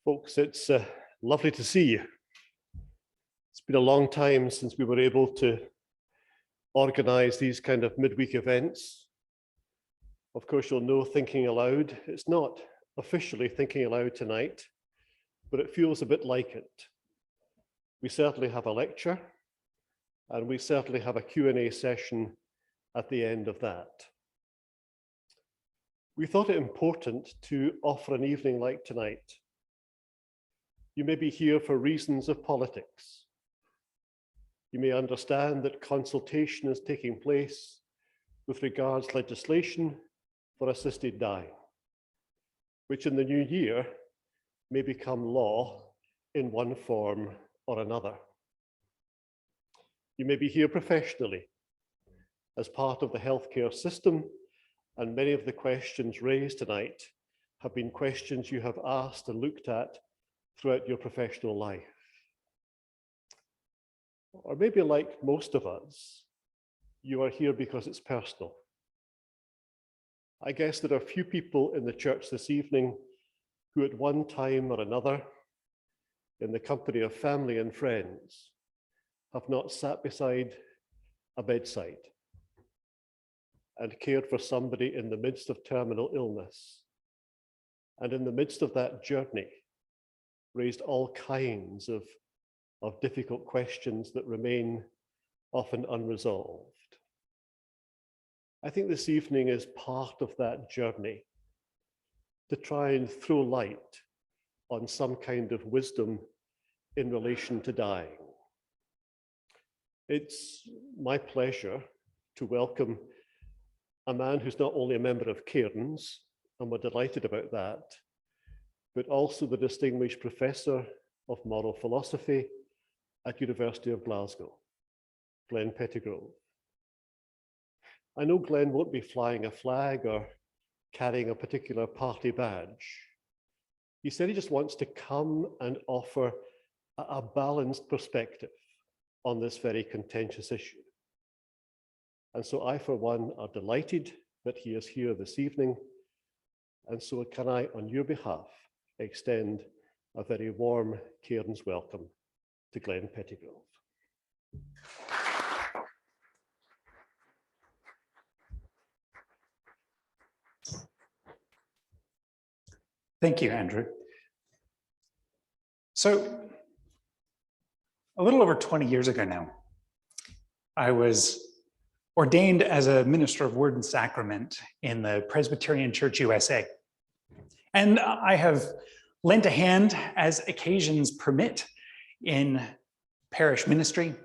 Folks, it's lovely to see you. It's been a long time since we were able to organize these kind of midweek events. Of course, you'll know Thinking Aloud. It's not officially Thinking Aloud tonight, but it feels a bit like it. We certainly have a lecture, and we certainly have a Q&A session at the end of that. We thought it important to offer an evening like tonight. You may be here for reasons of politics. You may understand that consultation is taking place with regards to legislation for assisted dying, which in the new year may become law in one form or another. You may be here professionally as part of the healthcare system, and many of the questions raised tonight have been questions you have asked and looked at throughout your professional life. Or maybe like most of us, you are here because it's personal. I guess there are few people in the church this evening who at one time or another, in the company of family and friends, have not sat beside a bedside and cared for somebody in the midst of terminal illness. And in the midst of that journey, raised all kinds of difficult questions that remain often unresolved. I think this evening is part of that journey to try and throw light on some kind of wisdom in relation to dying. It's my pleasure to welcome a man who's not only a member of Cairns, and we're delighted about that, but also the distinguished professor of moral philosophy at University of Glasgow, Glenn Pettigrove. I know Glenn won't be flying a flag or carrying a particular party badge. He said he just wants to come and offer a balanced perspective on this very contentious issue. And so I, for one, are delighted that he is here this evening. And so can I, on your behalf, extend a very warm Cairns welcome to Glenn Pettigrove. Thank you, Andrew. So, a little over 20 years ago now, I was ordained as a minister of Word and Sacrament in the Presbyterian Church USA. And I have lent a hand as occasions permit in parish ministry,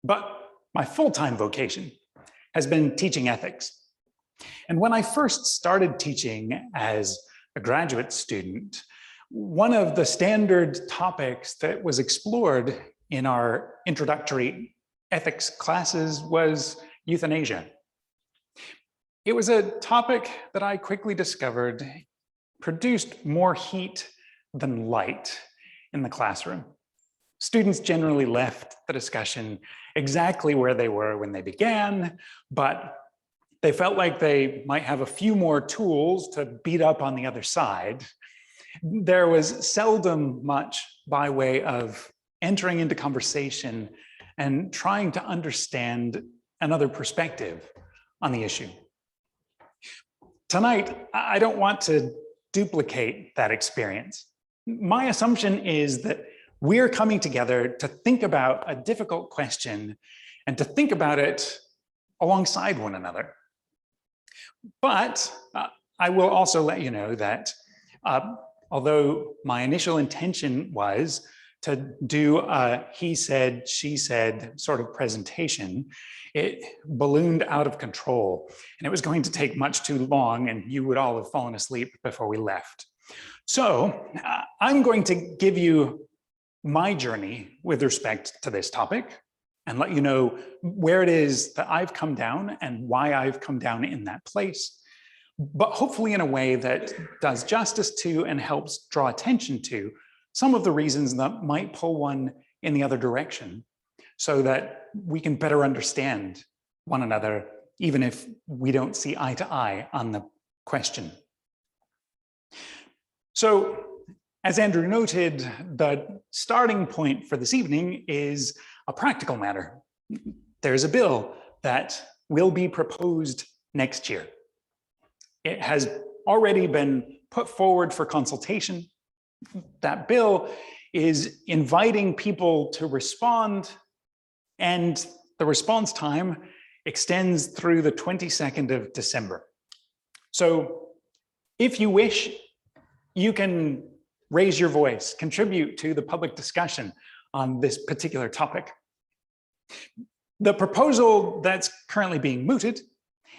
but my full-time vocation has been teaching ethics. And when I first started teaching as a graduate student, one of the standard topics that was explored in our introductory ethics classes was euthanasia. It was a topic that I quickly discovered produced more heat than light in the classroom. Students generally left the discussion exactly where they were when they began, but they felt like they might have a few more tools to beat up on the other side. There was seldom much by way of entering into conversation and trying to understand another perspective on the issue. Tonight, I don't want to duplicate that experience. My assumption is that we're coming together to think about a difficult question and to think about it alongside one another. But I will also let you know that although my initial intention was to do a he said, she said sort of presentation, it ballooned out of control and it was going to take much too long and you would all have fallen asleep before we left. So I'm going to give you my journey with respect to this topic and let you know where it is that I've come down and why I've come down in that place, but hopefully in a way that does justice to and helps draw attention to some of the reasons that might pull one in the other direction so that we can better understand one another, even if we don't see eye to eye on the question. So As Andrew noted, the starting point for this evening is a practical matter. There's a bill that will be proposed next year. It has already been put forward for consultation. That bill is inviting people to respond, and the response time extends through the 22nd of December. So if you wish, you can raise your voice, contribute to the public discussion on this particular topic. The proposal that's currently being mooted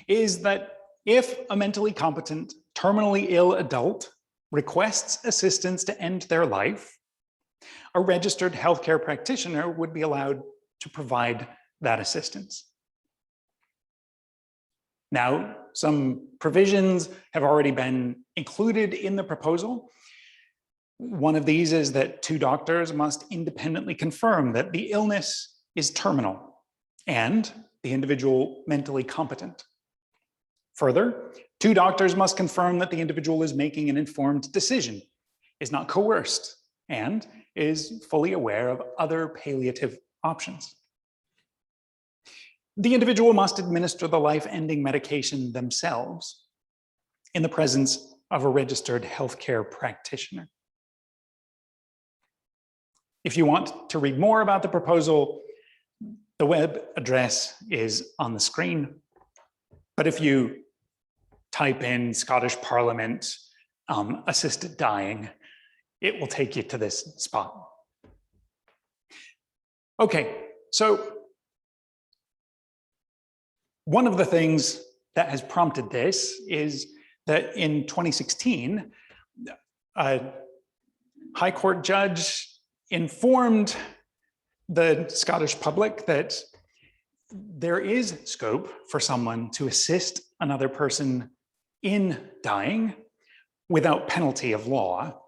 is that if a mentally competent, terminally ill adult requests assistance to end their life, a registered healthcare practitioner would be allowed to provide that assistance. Now, some provisions have already been included in the proposal. One of these is that two doctors must independently confirm that the illness is terminal and the individual mentally competent. Further, two doctors must confirm that the individual is making an informed decision, is not coerced, and is fully aware of other palliative options. The individual must administer the life-ending medication themselves in the presence of a registered healthcare practitioner. If you want to read more about the proposal, the web address is on the screen. But if you type in Scottish Parliament assisted dying, it will take you to this spot. Okay, so one of the things that has prompted this is that in 2016, a High Court judge informed the Scottish public that there is scope for someone to assist another person in dying without penalty of law.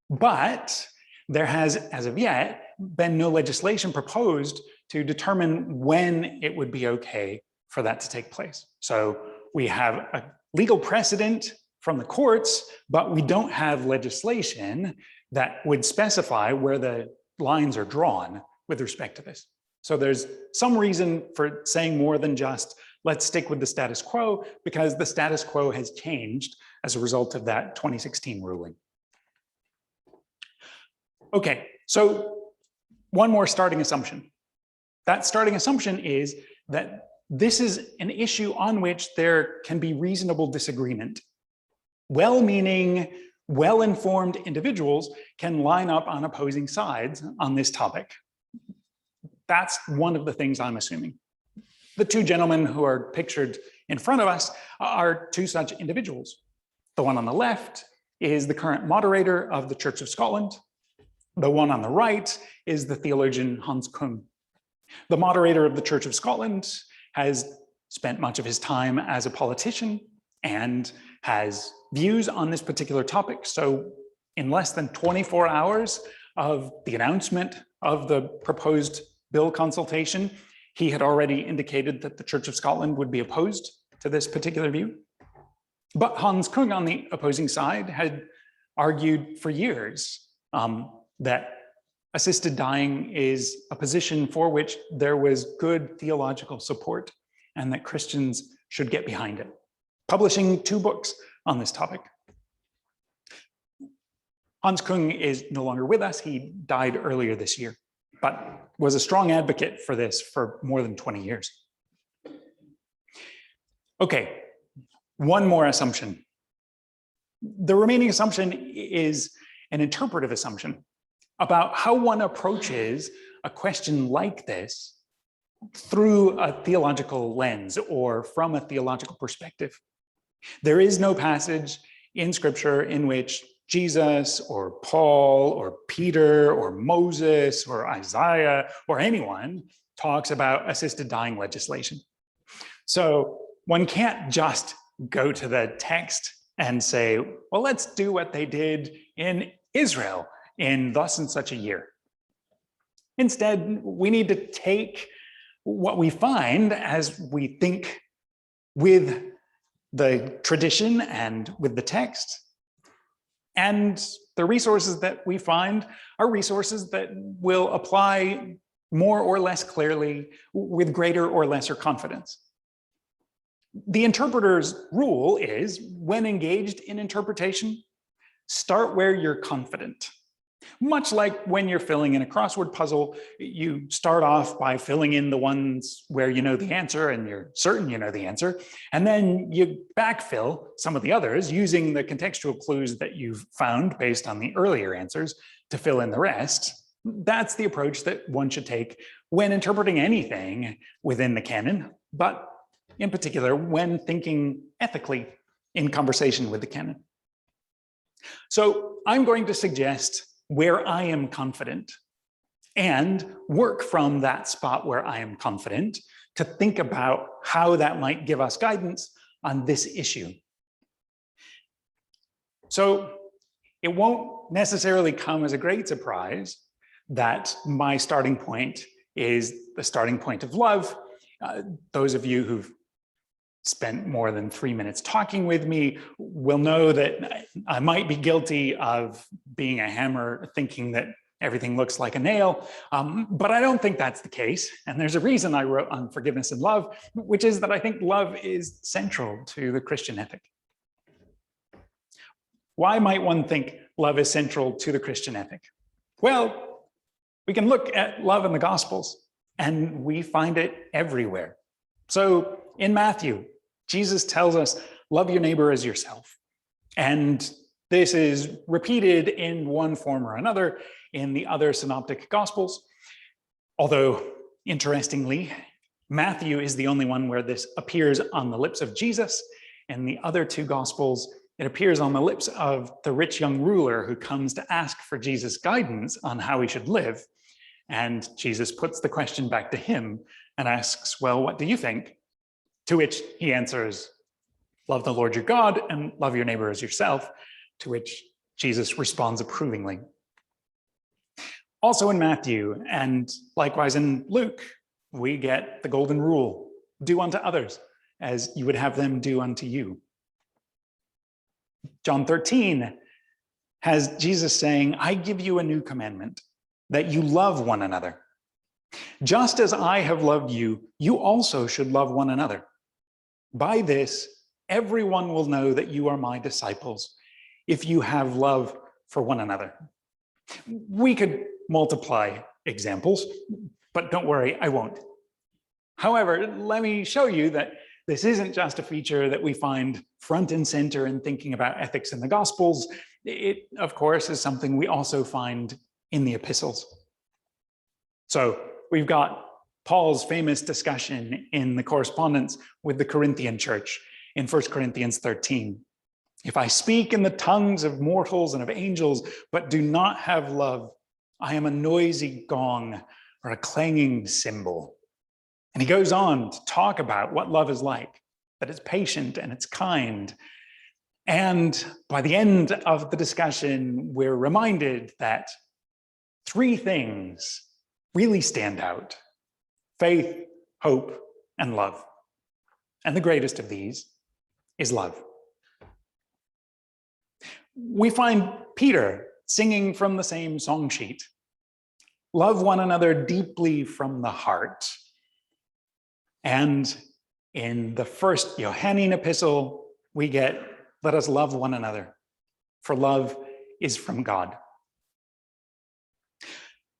But there has, as of yet, been no legislation proposed to determine when it would be okay for that to take place. So we have a legal precedent from the courts, but we don't have legislation that would specify where the lines are drawn with respect to this. So there's some reason for saying more than just, let's stick with the status quo, because the status quo has changed as a result of that 2016 ruling. Okay, so one more starting assumption. That starting assumption is that this is an issue on which there can be reasonable disagreement. Well-meaning, well-informed individuals can line up on opposing sides on this topic. That's one of the things I'm assuming. The two gentlemen who are pictured in front of us are two such individuals. The one on the left is the current moderator of the Church of Scotland. The one on the right is the theologian Hans Küng. The moderator of the Church of Scotland has spent much of his time as a politician and has views on this particular topic. So in less than 24 hours of the announcement of the proposed bill consultation, he had already indicated that the Church of Scotland would be opposed to this particular view. But Hans Küng on the opposing side had argued for years that assisted dying is a position for which there was good theological support and that Christians should get behind it, publishing 2 books on this topic. Hans Küng is no longer with us. He died earlier this year, but was a strong advocate for this for more than 20 years. Okay, one more assumption. The remaining assumption is an interpretive assumption about how one approaches a question like this through a theological lens or from a theological perspective. There is no passage in Scripture in which Jesus or Paul or Peter or Moses or Isaiah or anyone talks about assisted dying legislation. So one can't just go to the text and say, well, let's do what they did in Israel in thus and such a year. Instead, we need to take what we find as we think with the tradition and with the text, And the resources that we find are resources that will apply more or less clearly with greater or lesser confidence. The interpreter's rule is, when engaged in interpretation, start where you're confident. Much like when you're filling in a crossword puzzle, you start off by filling in the ones where you know the answer and you're certain you know the answer, and then you backfill some of the others using the contextual clues that you've found based on the earlier answers to fill in the rest. That's the approach that one should take when interpreting anything within the canon, but in particular when thinking ethically in conversation with the canon. So I'm going to suggest where I am confident and work from that spot where I am confident to think about how that might give us guidance on this issue. So it won't necessarily come as a great surprise that my starting point is the starting point of love. Those of you who've spent more than 3 minutes talking with me will know that I might be guilty of being a hammer, thinking that everything looks like a nail, but I don't think that's the case. And there's a reason I wrote on forgiveness and love, which is that I think love is central to the Christian ethic. Why might one think love is central to the Christian ethic? Well, we can look at love in the Gospels, and we find it everywhere. So in Matthew, Jesus tells us, love your neighbor as yourself. And this is repeated in one form or another in the other synoptic Gospels. Although, interestingly, Matthew is the only one where this appears on the lips of Jesus. In the other two Gospels, it appears on the lips of the rich young ruler who comes to ask for Jesus' guidance on how he should live. And Jesus puts the question back to him and asks, well, what do you think? To which he answers, love the Lord your God and love your neighbor as yourself, to which Jesus responds approvingly. Also in Matthew, and likewise in Luke, we get the golden rule, do unto others as you would have them do unto you. John 13 has Jesus saying, I give you a new commandment, that you love one another. Just as I have loved you, you also should love one another. By this, everyone will know that you are my disciples, if you have love for one another. We could multiply examples, but don't worry, I won't. However, let me show you that this isn't just a feature that we find front and center in thinking about ethics in the Gospels. It, of course, is something we also find in the epistles. So we've got Paul's famous discussion in the correspondence with the Corinthian church in 1 Corinthians 13. If I speak in the tongues of mortals and of angels, but do not have love, I am a noisy gong or a clanging cymbal. And he goes on to talk about what love is like, that it's patient and it's kind. And by the end of the discussion, we're reminded that three things really stand out: faith, hope, and love. And the greatest of these is love. We find Peter singing from the same song sheet. Love one another deeply from the heart. And in the first Johannine epistle, we get, let us love one another, for love is from God.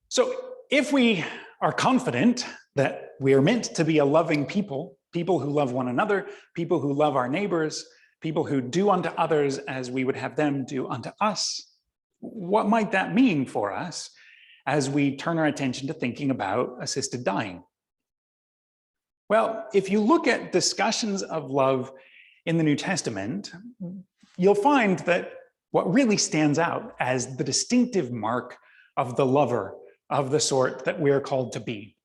So if we are confident that we are meant to be a loving people, people who love one another, people who love our neighbors, people who do unto others as we would have them do unto us, what might that mean for us as we turn our attention to thinking about assisted dying? Well, if you look at discussions of love in the New Testament, you'll find that what really stands out as the distinctive mark of the lover of the sort that we are called to be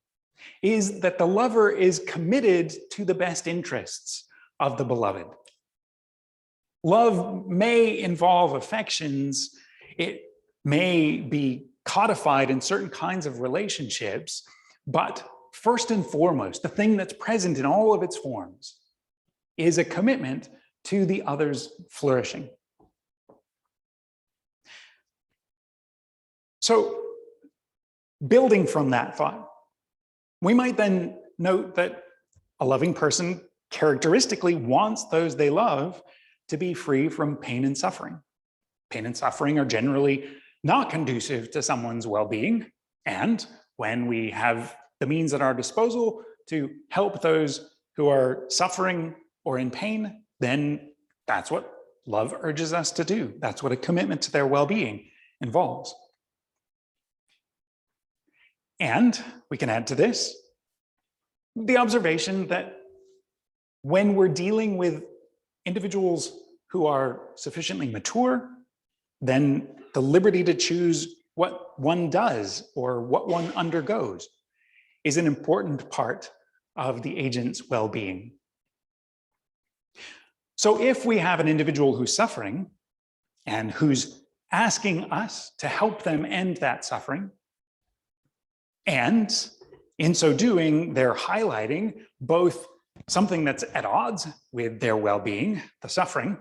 is that the lover is committed to the best interests of the beloved. Love may involve affections. It may be codified in certain kinds of relationships, but first and foremost, the thing that's present in all of its forms is a commitment to the other's flourishing. So building from that thought, we might then note that a loving person characteristically wants those they love to be free from pain and suffering. Pain and suffering are generally not conducive to someone's well-being. And when we have the means at our disposal to help those who are suffering or in pain, then that's what love urges us to do. That's what a commitment to their well-being involves. And we can add to this the observation that when we're dealing with individuals who are sufficiently mature, then the liberty to choose what one does or what one undergoes is an important part of the agent's well-being. So if we have an individual who's suffering and who's asking us to help them end that suffering, and in so doing, they're highlighting both something that's at odds with their well-being, the suffering,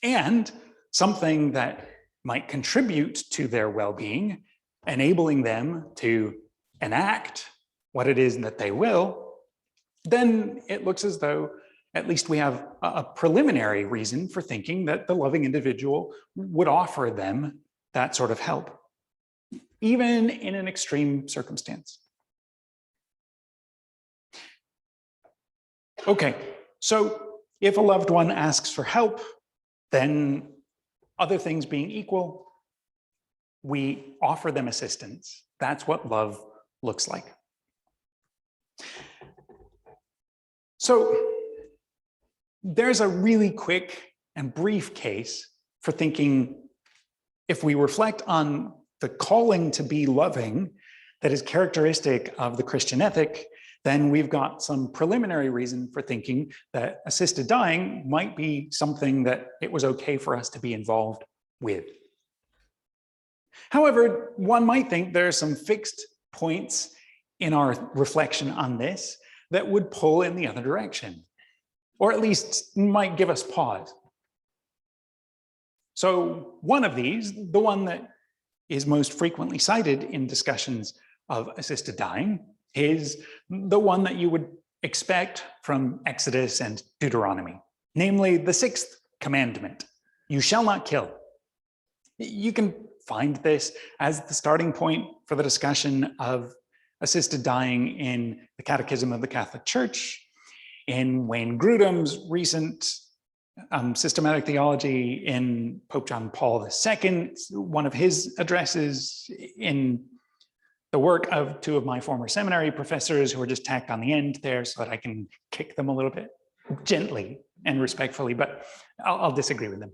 and something that might contribute to their well-being, enabling them to enact what it is that they will, then it looks as though at least we have a preliminary reason for thinking that the loving individual would offer them that sort of help, even in an extreme circumstance. Okay, so if a loved one asks for help, then other things being equal, we offer them assistance. That's what love looks like. So there's a really quick and brief case for thinking, if we reflect on the calling to be loving that is characteristic of the Christian ethic, then we've got some preliminary reason for thinking that assisted dying might be something that it was okay for us to be involved with. However, one might think there are some fixed points in our reflection on this that would pull in the other direction, or at least might give us pause. So one of these, the one that is most frequently cited in discussions of assisted dying, is the one that you would expect from Exodus and Deuteronomy, namely the 6th commandment, you shall not kill. You can find this as the starting point for the discussion of assisted dying in the Catechism of the Catholic Church, in Wayne Grudem's recent systematic theology, in Pope John Paul II, one of his addresses, in the work of 2 of my former seminary professors who are just tacked on the end there so that I can kick them a little bit gently and respectfully, but I'll disagree with them.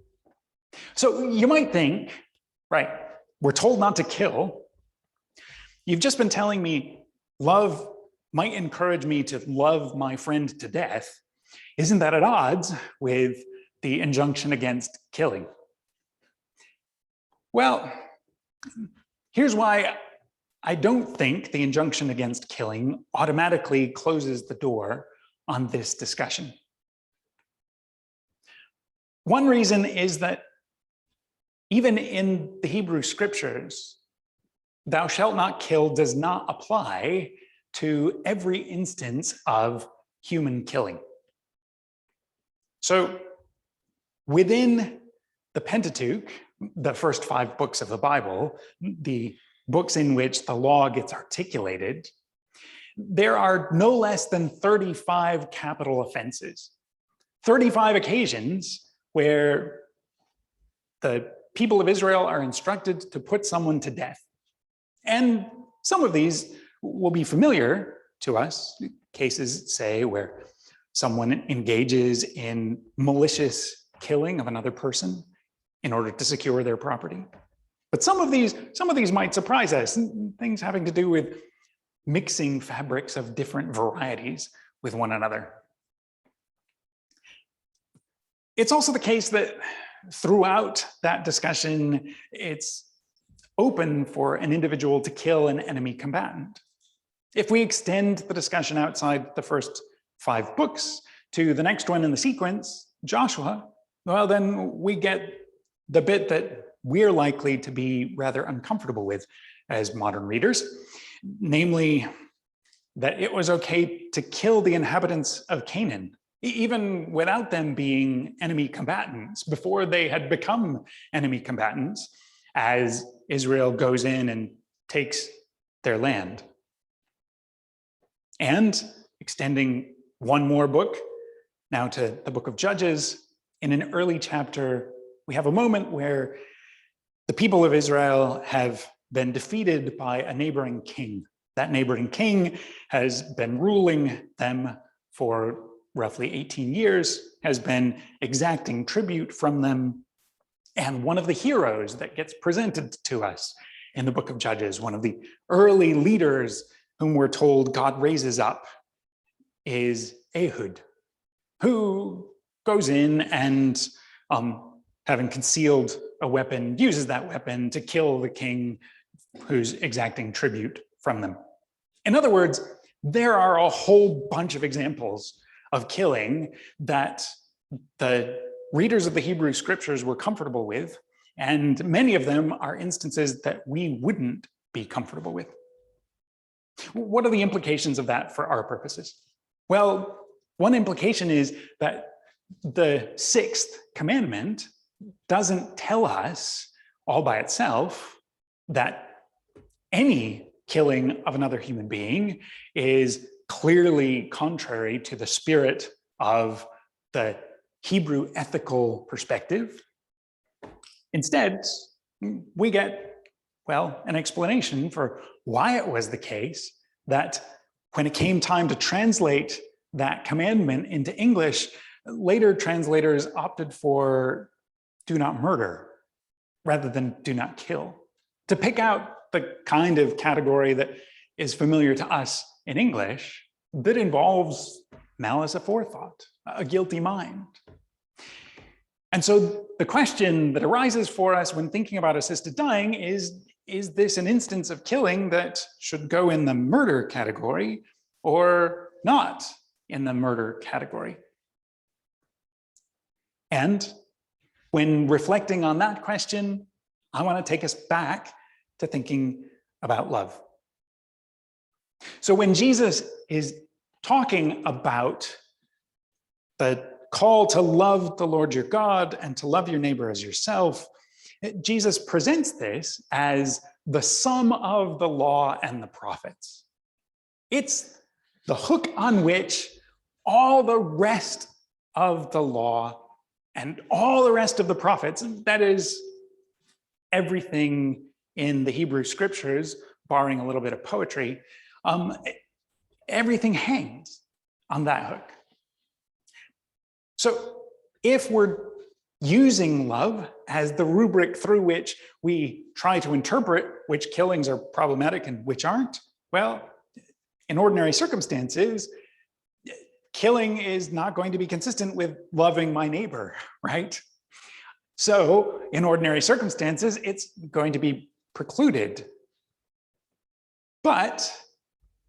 So you might think, right, we're told not to kill. You've just been telling me love might encourage me to love my friend to death. Isn't that at odds with the injunction against killing? Well, here's why I don't think the injunction against killing automatically closes the door on this discussion. One reason is that even in the Hebrew scriptures, thou shalt not kill does not apply to every instance of human killing. So within the Pentateuch, the first 5 books of the Bible, the books in which the law gets articulated, there are no less than 35 capital offenses, 35 occasions where the people of Israel are instructed to put someone to death. And some of these will be familiar to us, cases, say, where someone engages in malicious killing of another person in order to secure their property. But some of these might surprise us, things having to do with mixing fabrics of different varieties with one another. It's also the case that throughout that discussion, it's open for an individual to kill an enemy combatant. If we extend the discussion outside the first 5 books to the next one in the sequence, Joshua, well, then we get the bit that we're likely to be rather uncomfortable with as modern readers, namely that it was okay to kill the inhabitants of Canaan, even without them being enemy combatants, before they had become enemy combatants, as Israel goes in and takes their land. And extending one more book, now to the book of Judges, in an early chapter, we have a moment where the people of Israel have been defeated by a neighboring king. That neighboring king has been ruling them for roughly 18 years, has been exacting tribute from them. And one of the heroes that gets presented to us in the book of Judges, one of the early leaders whom we're told God raises up, is Ehud, who goes in and, having concealed a weapon, uses that weapon to kill the king who's exacting tribute from them. In other words, there are a whole bunch of examples of killing that the readers of the Hebrew scriptures were comfortable with, and many of them are instances that we wouldn't be comfortable with. What are the implications of that for our purposes? Well, one implication is that the sixth commandment doesn't tell us all by itself that any killing of another human being is clearly contrary to the spirit of the Hebrew ethical perspective. Instead, we get, well, an explanation for why it was the case that when it came time to translate that commandment into English, later translators opted for do not murder rather than do not kill, to pick out the kind of category that is familiar to us in English that involves malice aforethought, a guilty mind. And so the question that arises for us when thinking about assisted dying is this an instance of killing that should go in the murder category or not in the murder category? And when reflecting on that question, I want to take us back to thinking about love. So when Jesus is talking about the call to love the Lord your God and to love your neighbor as yourself, Jesus presents this as the sum of the law and the prophets. It's the hook on which all the rest of the law and all the rest of the prophets, that is everything in the Hebrew scriptures, barring a little bit of poetry, everything hangs on that hook. So if we're using love as the rubric through which we try to interpret which killings are problematic and which aren't, well, in ordinary circumstances, killing is not going to be consistent with loving my neighbor, right? So in ordinary circumstances, it's going to be precluded. But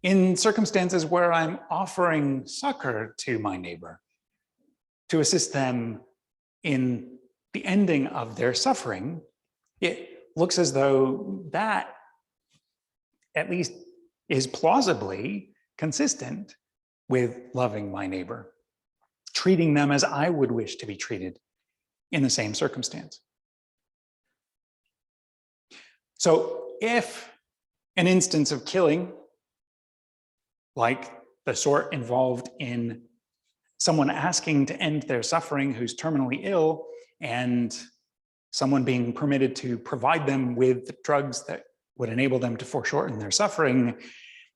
in circumstances where I'm offering succor to my neighbor, to assist them in the ending of their suffering, it looks as though that at least is plausibly consistent with loving my neighbor, treating them as I would wish to be treated in the same circumstance. So if an instance of killing, like the sort involved in someone asking to end their suffering who's terminally ill and someone being permitted to provide them with drugs that would enable them to foreshorten their suffering,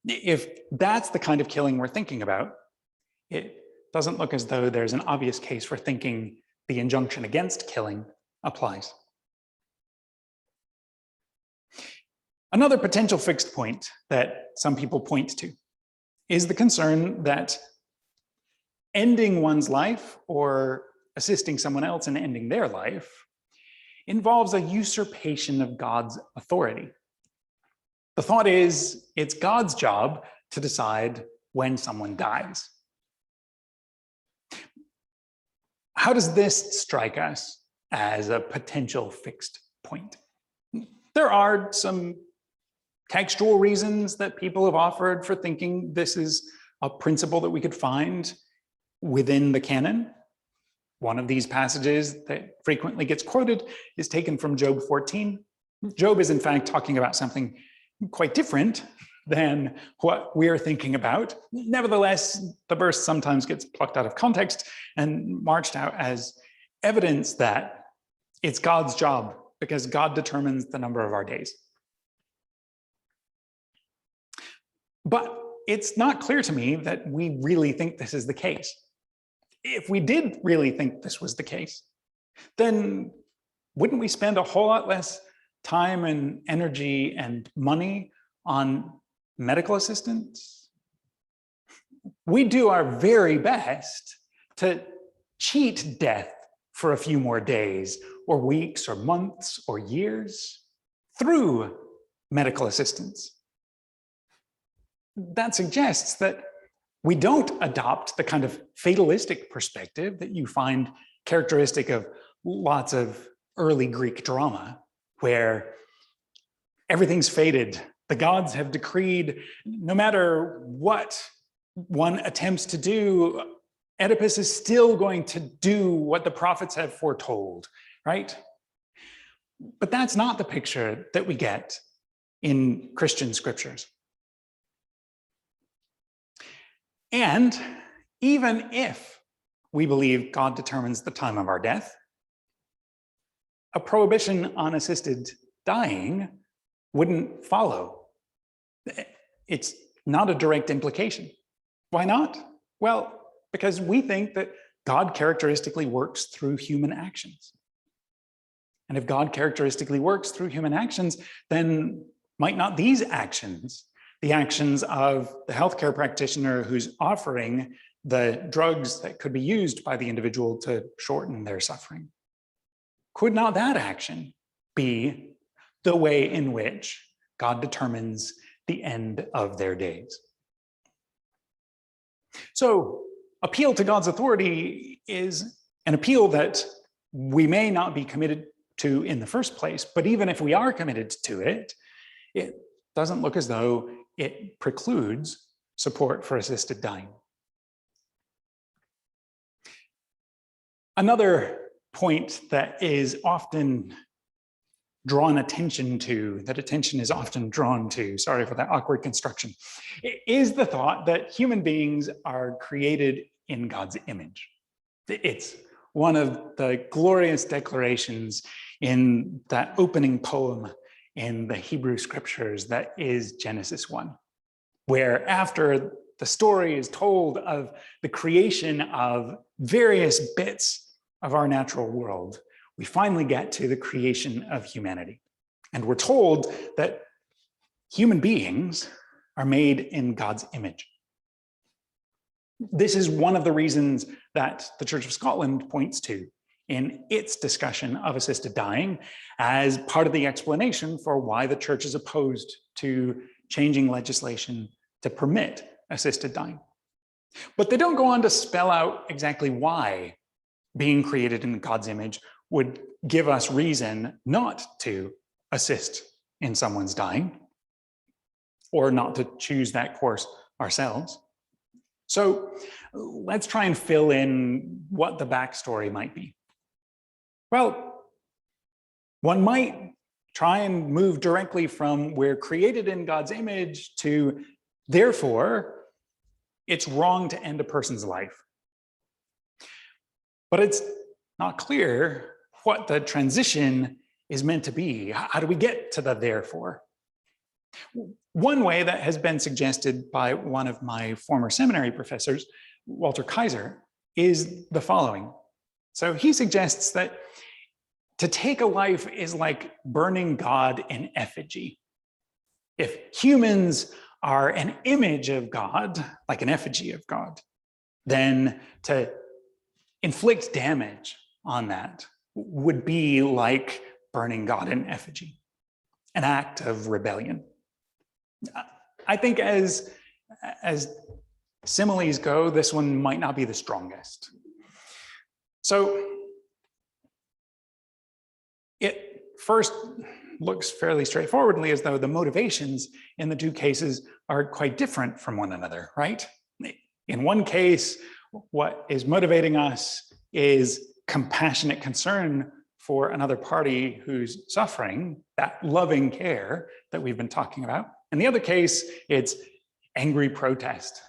if that's the kind of killing we're thinking about, it doesn't look as though there's an obvious case for thinking the injunction against killing applies. Another potential fixed point that some people point to is the concern that ending one's life or assisting someone else in ending their life involves a usurpation of God's authority. The thought is, it's God's job to decide when someone dies. How does this strike us as a potential fixed point. There are some textual reasons that people have offered for thinking this is a principle that we could find within the canon. One of these passages that frequently gets quoted is taken from Job 14. Job is in fact talking about something quite different than what we're thinking about. Nevertheless, the verse sometimes gets plucked out of context and marched out as evidence that it's God's job because God determines the number of our days. But it's not clear to me that we really think this is the case. If we did really think this was the case, then wouldn't we spend a whole lot less time and energy and money on medical assistance? We do our very best to cheat death for a few more days or weeks or months or years through medical assistance. That suggests that we don't adopt the kind of fatalistic perspective that you find characteristic of lots of early Greek drama, where everything's fated. The gods have decreed no matter what one attempts to do, Oedipus is still going to do what the prophets have foretold, right? But that's not the picture that we get in Christian scriptures. And even if we believe God determines the time of our death, a prohibition on assisted dying wouldn't follow. It's not a direct implication. Why not? Well, because we think that God characteristically works through human actions. And if God characteristically works through human actions, then might not these actions, the actions of the healthcare practitioner who's offering the drugs that could be used by the individual to shorten their suffering, could not that action be the way in which God determines the end of their days? So, appeal to God's authority is an appeal that we may not be committed to in the first place, but even if we are committed to it, it doesn't look as though it precludes support for assisted dying. Another point that is often drawn attention to, that attention is often drawn to, sorry for that awkward construction, is the thought that human beings are created in God's image. It's one of the glorious declarations in that opening poem in the Hebrew scriptures that is Genesis 1, where after the story is told of the creation of various bits of our natural world, we finally get to the creation of humanity. And we're told that human beings are made in God's image. This is one of the reasons that the Church of Scotland points to in its discussion of assisted dying as part of the explanation for why the church is opposed to changing legislation to permit assisted dying. But they don't go on to spell out exactly why being created in God's image would give us reason not to assist in someone's dying or not to choose that course ourselves. So let's try and fill in what the backstory might be. Well, one might try and move directly from we're created in God's image to therefore it's wrong to end a person's life. But it's not clear what the transition is meant to be. How do we get to the therefore? One way that has been suggested by one of my former seminary professors, Walter Kaiser, is the following. So he suggests that to take a life is like burning God in effigy. If humans are an image of God, like an effigy of God, then to inflict damage on that would be like burning God in effigy, an act of rebellion. I think as similes go, this one might not be the strongest. So it first looks fairly straightforwardly as though the motivations in the two cases are quite different from one another, right? In one case, what is motivating us is compassionate concern for another party who's suffering, that loving care that we've been talking about. In the other case, it's angry protest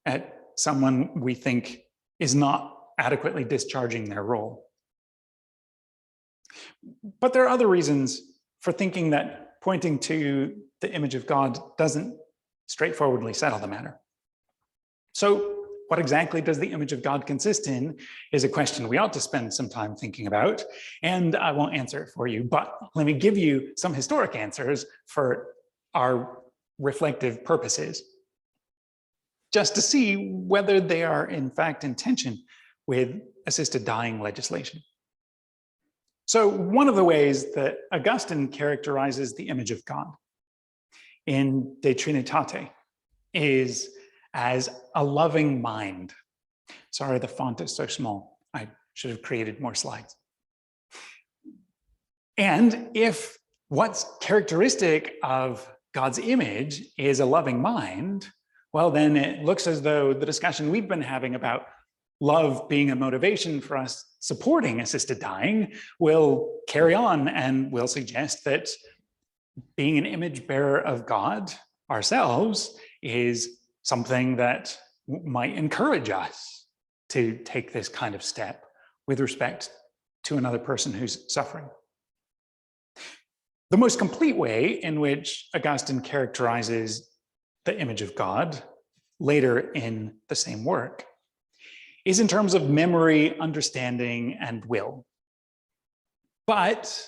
at someone we think is not adequately discharging their role. But there are other reasons for thinking that pointing to the image of God doesn't straightforwardly settle the matter. So what exactly does the image of God consist in is a question we ought to spend some time thinking about, and I won't answer it for you, but let me give you some historic answers for our reflective purposes, just to see whether they are in fact in tension with assisted dying legislation. So one of the ways that Augustine characterizes the image of God in De Trinitate is as a loving mind. Sorry, the font is so small. I should have created more slides. And if what's characteristic of God's image is a loving mind, well, then it looks as though the discussion we've been having about love being a motivation for us supporting assisted dying will carry on and will suggest that being an image bearer of God ourselves is something that might encourage us to take this kind of step with respect to another person who's suffering. The most complete way in which Augustine characterizes the image of God later in the same work is in terms of memory, understanding, and will. But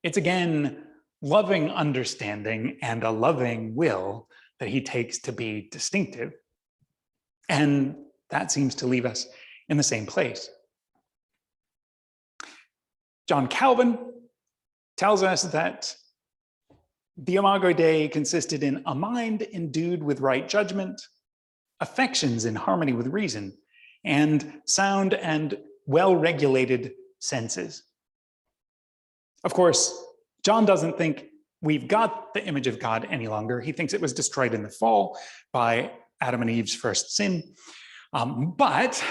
it's again loving understanding and a loving will that he takes to be distinctive. And that seems to leave us in the same place. John Calvin tells us that the Imago Dei consisted in a mind endued with right judgment, affections in harmony with reason, and sound and well-regulated senses. Of course, John doesn't think we've got the image of God any longer. He thinks it was destroyed in the fall by Adam and Eve's first sin. But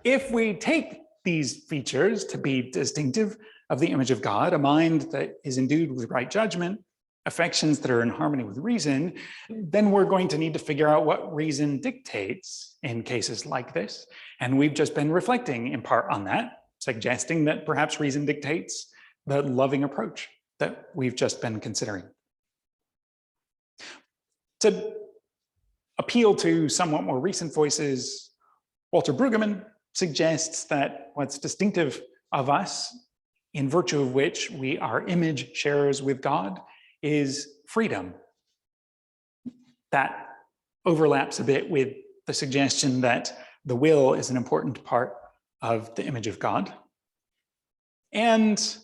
if we take these features to be distinctive of the image of God, a mind that is endued with right judgment, affections that are in harmony with reason, then we're going to need to figure out what reason dictates in cases like this. And we've just been reflecting in part on that, suggesting that perhaps reason dictates the loving approach that we've just been considering. To appeal to somewhat more recent voices, Walter Brueggemann suggests that what's distinctive of us, in virtue of which we are image sharers with God, is freedom. That overlaps a bit with the suggestion that the will is an important part of the image of God. And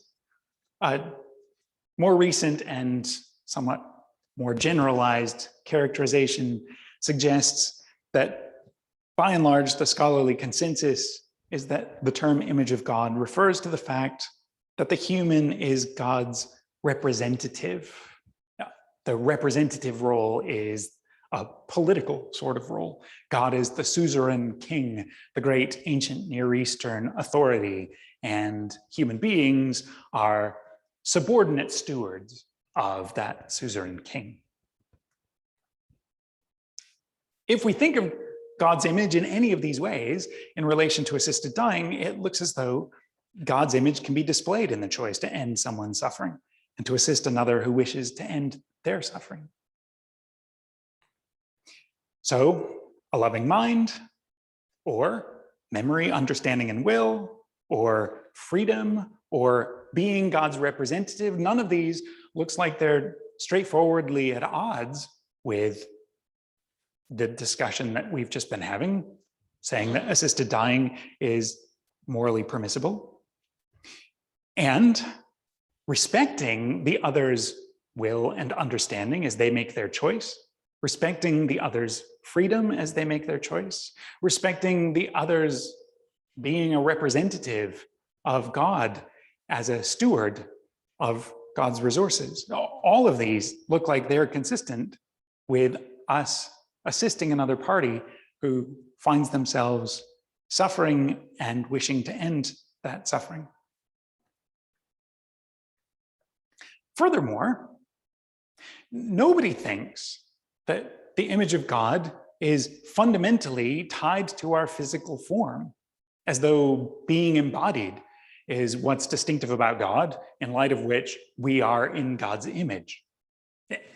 a more recent and somewhat more generalized characterization suggests that by and large, the scholarly consensus is that the term image of God refers to the fact that the human is God's representative. The representative role is a political sort of role. God is the suzerain king, the great ancient Near Eastern authority, and human beings are subordinate stewards of that suzerain king. If we think of God's image in any of these ways in relation to assisted dying, it looks as though God's image can be displayed in the choice to end someone's suffering and to assist another who wishes to end their suffering. So, a loving mind, or memory, understanding, and will, or freedom, or being God's representative, none of these looks like they're straightforwardly at odds with the discussion that we've just been having, saying that assisted dying is morally permissible. And respecting the other's will and understanding as they make their choice, respecting the other's freedom as they make their choice, respecting the other's being a representative of God as a steward of God's resources. All of these look like they're consistent with us assisting another party who finds themselves suffering and wishing to end that suffering. Furthermore, nobody thinks that the image of God is fundamentally tied to our physical form, as though being embodied is what's distinctive about God, in light of which we are in God's image.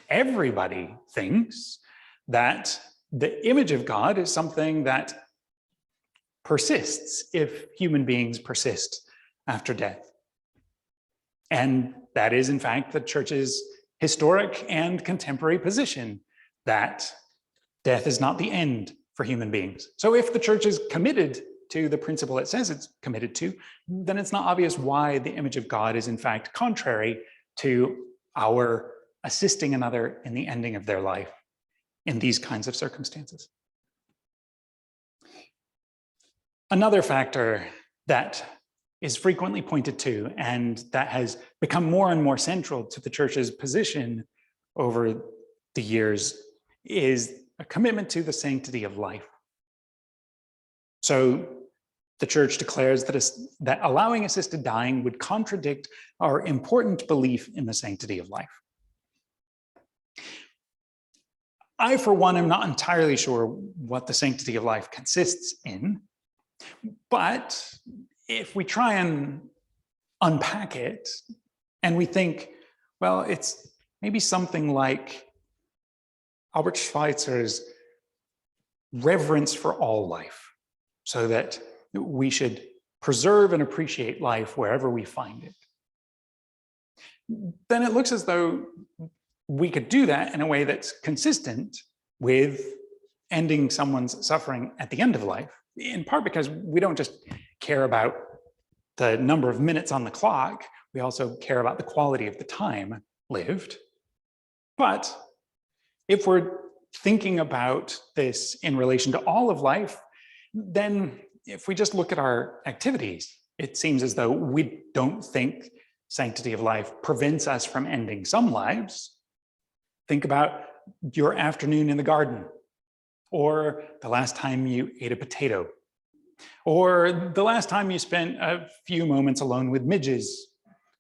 Everybody thinks that the image of God is something that persists if human beings persist after death. And that is, in fact, the church's historic and contemporary position, that death is not the end for human beings. So if the church is committed to the principle it says it's committed to, then it's not obvious why the image of God is, in fact, contrary to our assisting another in the ending of their life in these kinds of circumstances. Another factor that is frequently pointed to and that has become more and more central to the church's position over the years is a commitment to the sanctity of life. So the church declares that allowing assisted dying would contradict our important belief in the sanctity of life. I, for one, am not entirely sure what the sanctity of life consists in, but if we try and unpack it and we think, well, it's maybe something like Albert Schweitzer's reverence for all life, so that we should preserve and appreciate life wherever we find it. Then it looks as though we could do that in a way that's consistent with ending someone's suffering at the end of life, in part because we don't just care about the number of minutes on the clock, we also care about the quality of the time lived. But if we're thinking about this in relation to all of life, then if we just look at our activities, it seems as though we don't think sanctity of life prevents us from ending some lives. Think about your afternoon in the garden, or the last time you ate a potato, or the last time you spent a few moments alone with midges,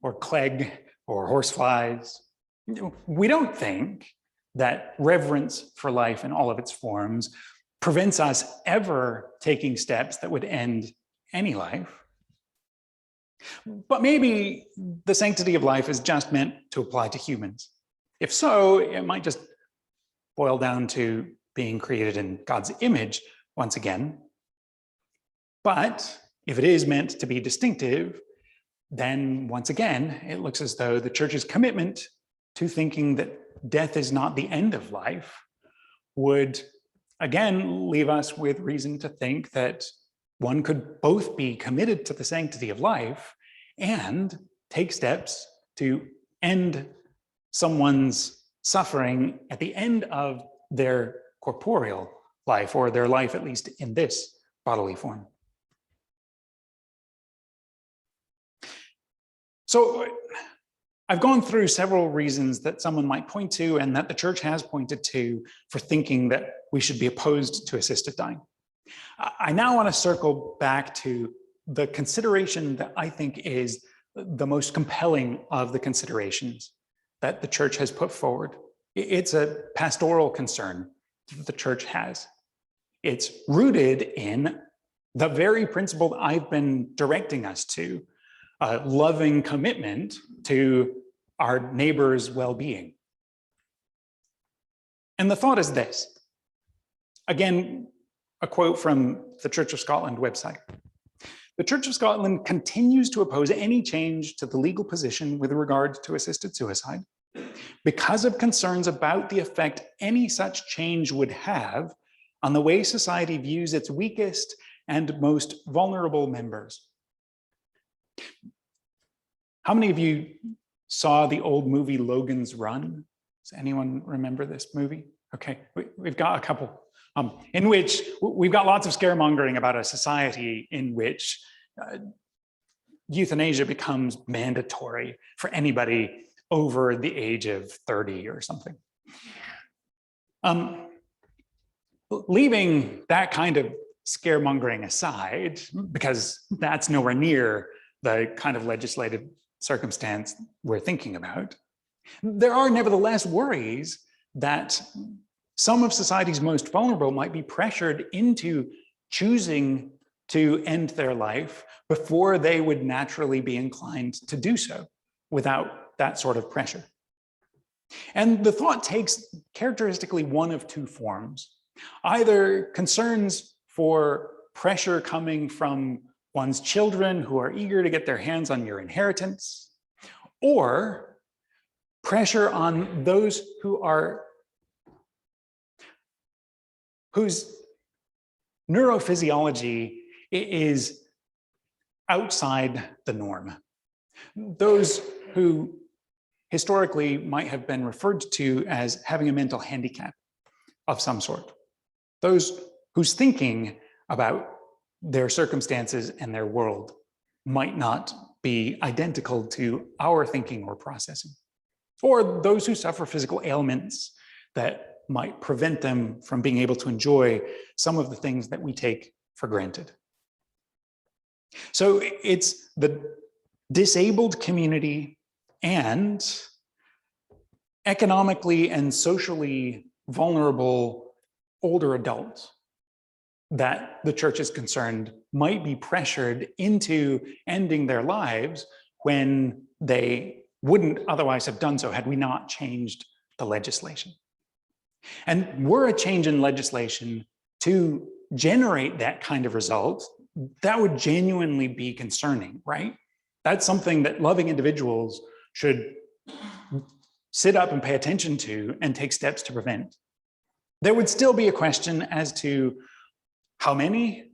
or clegg, or horseflies. We don't think that reverence for life in all of its forms prevents us ever taking steps that would end any life. But maybe the sanctity of life is just meant to apply to humans. If so, it might just boil down to being created in God's image once again. But if it is meant to be distinctive, then once again, it looks as though the church's commitment to thinking that death is not the end of life would again leave us with reason to think that one could both be committed to the sanctity of life and take steps to end someone's suffering at the end of their corporeal life, or their life at least in this bodily form. So I've gone through several reasons that someone might point to and that the church has pointed to for thinking that we should be opposed to assisted dying. I now want to circle back to the consideration that I think is the most compelling of the considerations that the church has put forward. It's a pastoral concern that the church has. It's rooted in the very principle that I've been directing us to, a loving commitment to our neighbor's well-being. And the thought is this. Again, a quote from the Church of Scotland website. The Church of Scotland continues to oppose any change to the legal position with regard to assisted suicide because of concerns about the effect any such change would have on the way society views its weakest and most vulnerable members. How many of you saw the old movie Logan's Run? Does anyone remember this movie? Okay, we've got a couple. In which we've got lots of scaremongering about a society in which euthanasia becomes mandatory for anybody over the age of 30 or something. Leaving that kind of scaremongering aside, because that's nowhere near the kind of legislative circumstance we're thinking about, there are nevertheless worries that some of society's most vulnerable might be pressured into choosing to end their life before they would naturally be inclined to do so without that sort of pressure. And the thought takes characteristically one of two forms: either concerns for pressure coming from one's children who are eager to get their hands on your inheritance, or pressure on those whose neurophysiology is outside the norm. Those who historically might have been referred to as having a mental handicap of some sort. Those whose thinking about their circumstances and their world might not be identical to our thinking or processing. Or those who suffer physical ailments that might prevent them from being able to enjoy some of the things that we take for granted. So it's the disabled community and economically and socially vulnerable older adults that the church is concerned might be pressured into ending their lives when they wouldn't otherwise have done so had we not changed the legislation. And were a change in legislation to generate that kind of result, that would genuinely be concerning, right? That's something that loving individuals should sit up and pay attention to and take steps to prevent. There would still be a question as to how many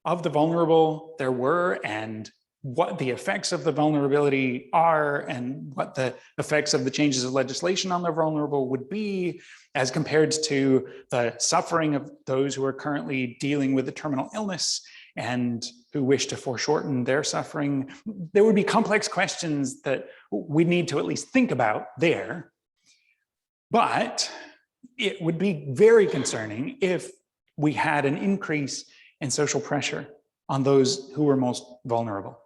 of the vulnerable there were and what the effects of the vulnerability are and what the effects of the changes of legislation on the vulnerable would be as compared to the suffering of those who are currently dealing with a terminal illness and who wish to foreshorten their suffering. There would be complex questions that we need to at least think about there. But it would be very concerning if we had an increase in social pressure on those who were most vulnerable.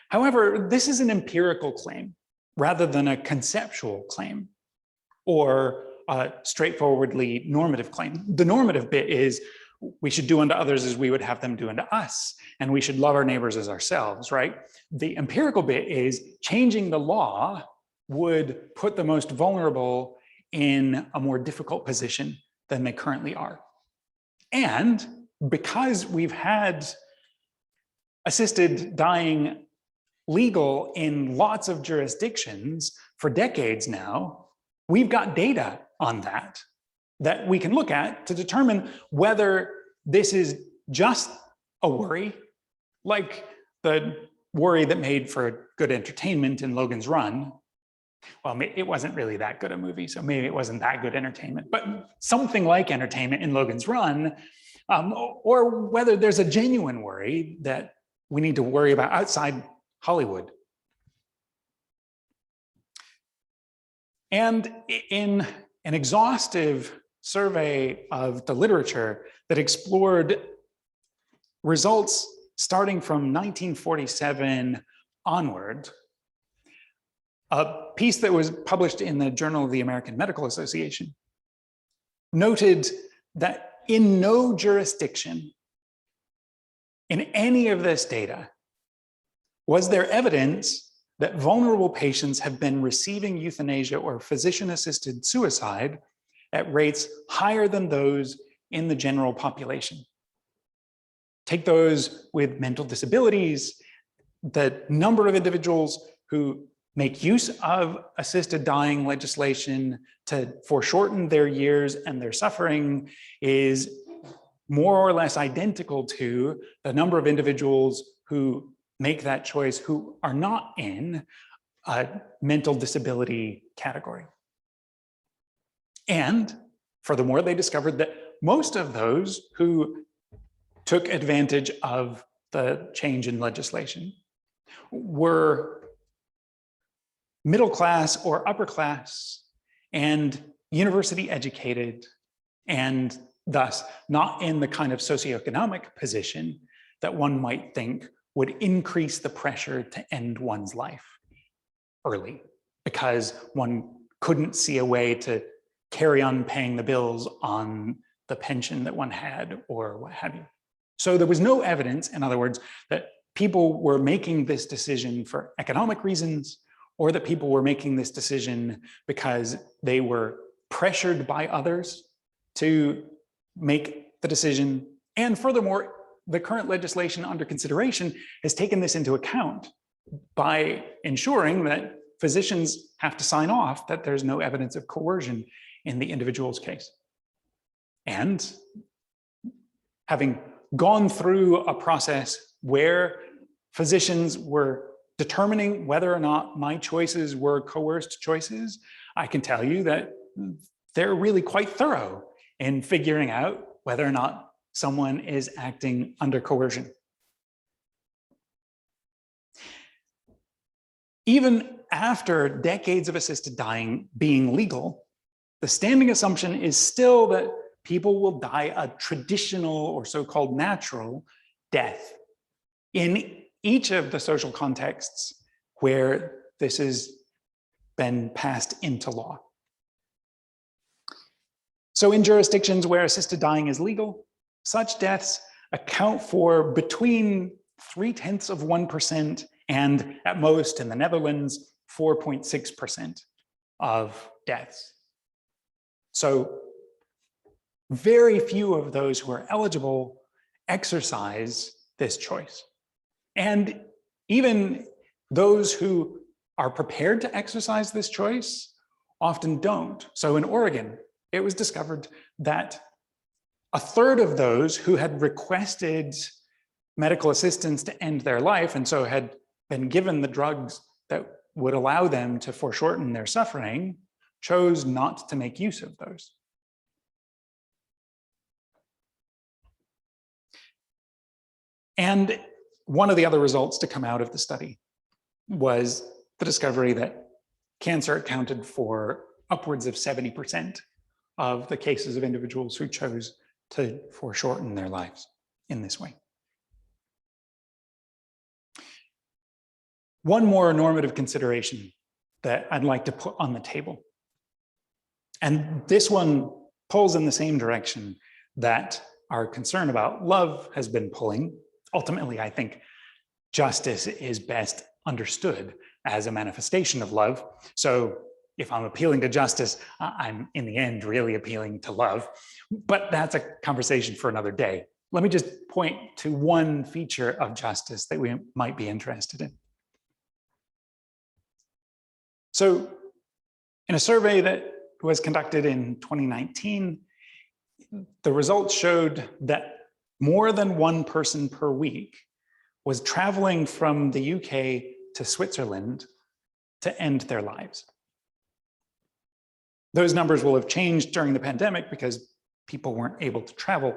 However, this is an empirical claim rather than a conceptual claim or a straightforwardly normative claim. The normative bit is we should do unto others as we would have them do unto us, and we should love our neighbors as ourselves, right? The empirical bit is changing the law would put the most vulnerable in a more difficult position than they currently are. And because we've had assisted dying legal in lots of jurisdictions for decades now, we've got data on that we can look at to determine whether this is just a worry, like the worry that made for good entertainment in Logan's Run. Well, it wasn't really that good a movie, so maybe it wasn't that good entertainment, but something like entertainment in Logan's Run, or whether there's a genuine worry that we need to worry about outside Hollywood. And in an exhaustive survey of the literature that explored results starting from 1947 onward, a piece that was published in the Journal of the American Medical Association noted that in no jurisdiction in any of this data was there evidence that vulnerable patients have been receiving euthanasia or physician-assisted suicide at rates higher than those in the general population. Take those with mental disabilities, the number of individuals who make use of assisted dying legislation to foreshorten their years and their suffering is more or less identical to the number of individuals who make that choice who are not in a mental disability category. And furthermore, they discovered that most of those who took advantage of the change in legislation were middle class or upper class and university educated, and thus not in the kind of socioeconomic position that one might think would increase the pressure to end one's life early, because one couldn't see a way to carry on paying the bills on the pension that one had or what have you. So there was no evidence, in other words, that people were making this decision for economic reasons, or that people were making this decision because they were pressured by others to make the decision. And furthermore, the current legislation under consideration has taken this into account by ensuring that physicians have to sign off that there's no evidence of coercion in the individual's case. And having gone through a process where physicians were determining whether or not my choices were coerced choices, I can tell you that they're really quite thorough in figuring out whether or not someone is acting under coercion. Even after decades of assisted dying being legal, the standing assumption is still that people will die a traditional or so-called natural death in each of the social contexts where this has been passed into law. So in jurisdictions where assisted dying is legal, such deaths account for between 0.3% and at most in the Netherlands, 4.6% of deaths. So very few of those who are eligible exercise this choice. And even those who are prepared to exercise this choice often don't. So in Oregon, it was discovered that 1/3 of those who had requested medical assistance to end their life, and so had been given the drugs that would allow them to foreshorten their suffering, chose not to make use of those. And one of the other results to come out of the study was the discovery that cancer accounted for upwards of 70% of the cases of individuals who chose to foreshorten their lives in this way. One more normative consideration that I'd like to put on the table, and this one pulls in the same direction that our concern about love has been pulling. Ultimately, I think justice is best understood as a manifestation of love. So if I'm appealing to justice, I'm in the end really appealing to love, but that's a conversation for another day. Let me just point to one feature of justice that we might be interested in. So in a survey that was conducted in 2019, the results showed that more than one person per week was traveling from the UK to Switzerland to end their lives. Those numbers will have changed during the pandemic because people weren't able to travel.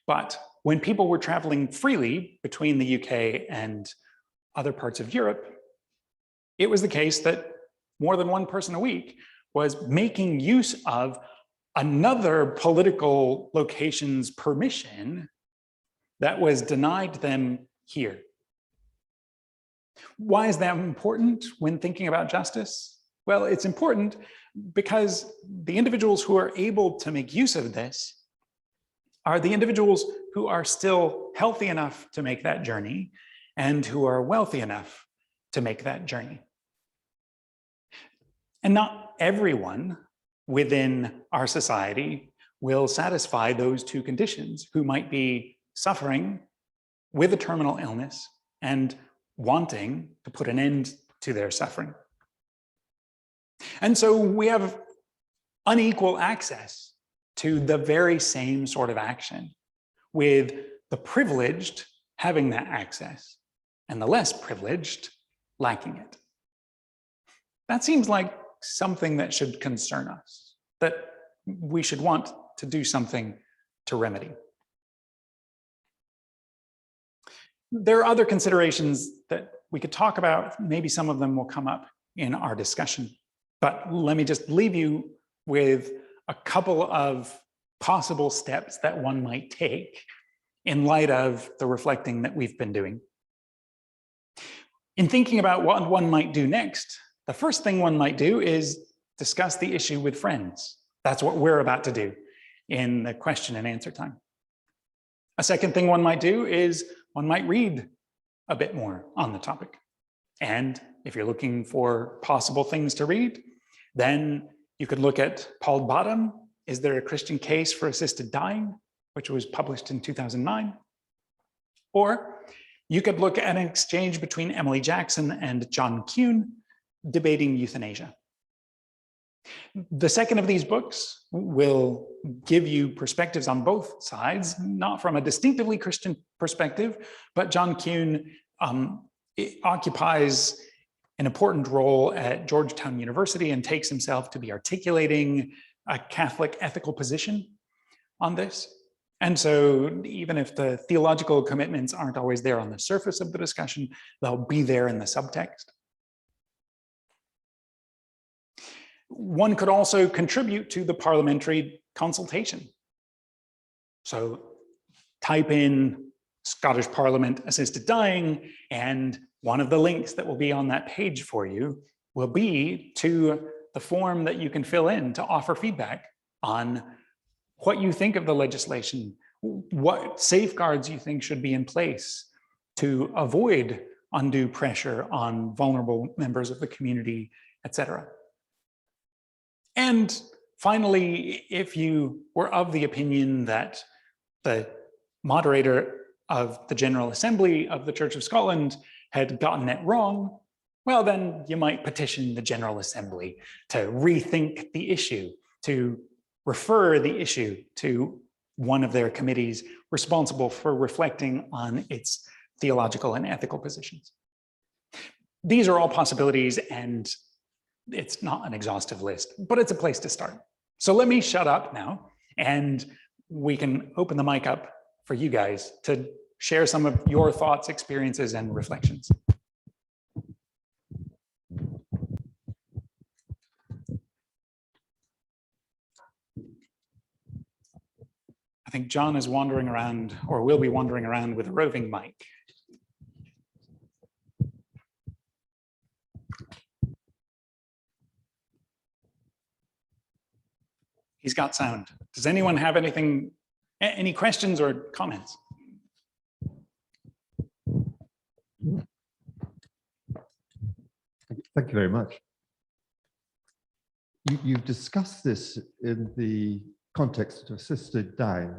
But when people were traveling freely between the UK and other parts of Europe, it was the case that more than one person a week was making use of another political location's permission that was denied them here. Why is that important when thinking about justice? Well, it's important because the individuals who are able to make use of this are the individuals who are still healthy enough to make that journey and who are wealthy enough to make that journey. And not everyone within our society will satisfy those two conditions, who might be suffering with a terminal illness and wanting to put an end to their suffering. And so we have unequal access to the very same sort of action, with the privileged having that access and the less privileged lacking it. That seems like something that should concern us, that we should want to do something to remedy. There are other considerations that we could talk about. Maybe some of them will come up in our discussion. But let me just leave you with a couple of possible steps that one might take in light of the reflecting that we've been doing. In thinking about what one might do next, the first thing one might do is discuss the issue with friends. That's what we're about to do in the question and answer time. A second thing one might do is one might read a bit more on the topic. And if you're looking for possible things to read, then you could look at Paul Bottom, Is There a Christian Case for Assisted Dying?, which was published in 2009. Or you could look at an exchange between Emily Jackson and John Kuhn debating euthanasia. The second of these books will give you perspectives on both sides, not from a distinctively Christian perspective, but John Kuhn occupies an important role at Georgetown University and takes himself to be articulating a Catholic ethical position on this. And so even if the theological commitments aren't always there on the surface of the discussion, they'll be there in the subtext. One could also contribute to the parliamentary consultation. So type in Scottish Parliament assisted dying, and one of the links that will be on that page for you will be to the form that you can fill in to offer feedback on what you think of the legislation, what safeguards you think should be in place to avoid undue pressure on vulnerable members of the community, etc. And finally, if you were of the opinion that the moderator of the General Assembly of the Church of Scotland had gotten it wrong, well, then you might petition the General Assembly to rethink the issue, to refer the issue to one of their committees responsible for reflecting on its theological and ethical positions. These are all possibilities, and it's not an exhaustive list, but it's a place to start. So let me shut up now, and we can open the mic up for you guys to share some of your thoughts, experiences, and reflections. I think John is wandering around, or will be wandering around with a roving mic. He's got sound. Does anyone have anything, any questions or comments? Thank you very much. You've discussed this in the context of assisted dying.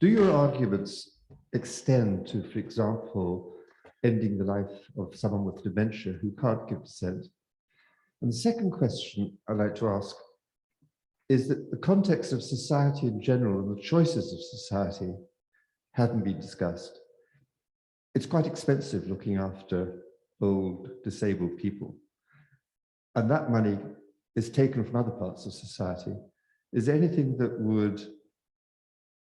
Do your arguments extend to, for example, ending the life of someone with dementia who can't give dissent? And the second question I'd like to ask is that the context of society in general and the choices of society haven't been discussed. It's quite expensive looking after old, disabled people. And that money is taken from other parts of society. Is there anything that would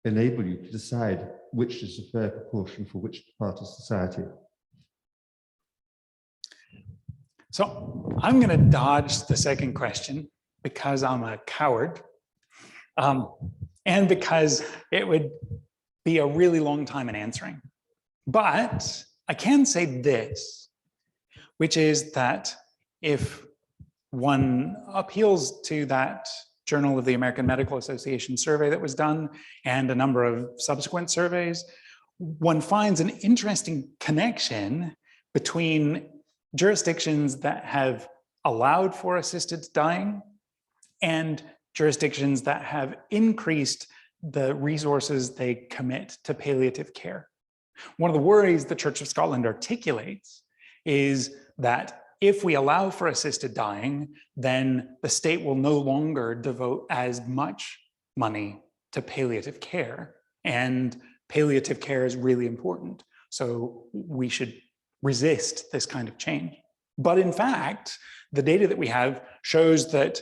enable you to decide which is a fair proportion for which part of society? So I'm going to dodge the second question because I'm a coward, and because it would be a really long time in answering. But I can say this, which is that if one appeals to that Journal of the American Medical Association survey that was done and a number of subsequent surveys, one finds an interesting connection between jurisdictions that have allowed for assisted dying and jurisdictions that have increased the resources they commit to palliative care. One of the worries the Church of Scotland articulates is that if we allow for assisted dying, then the state will no longer devote as much money to palliative care, and palliative care is really important. So we should resist this kind of change. But in fact, the data that we have shows that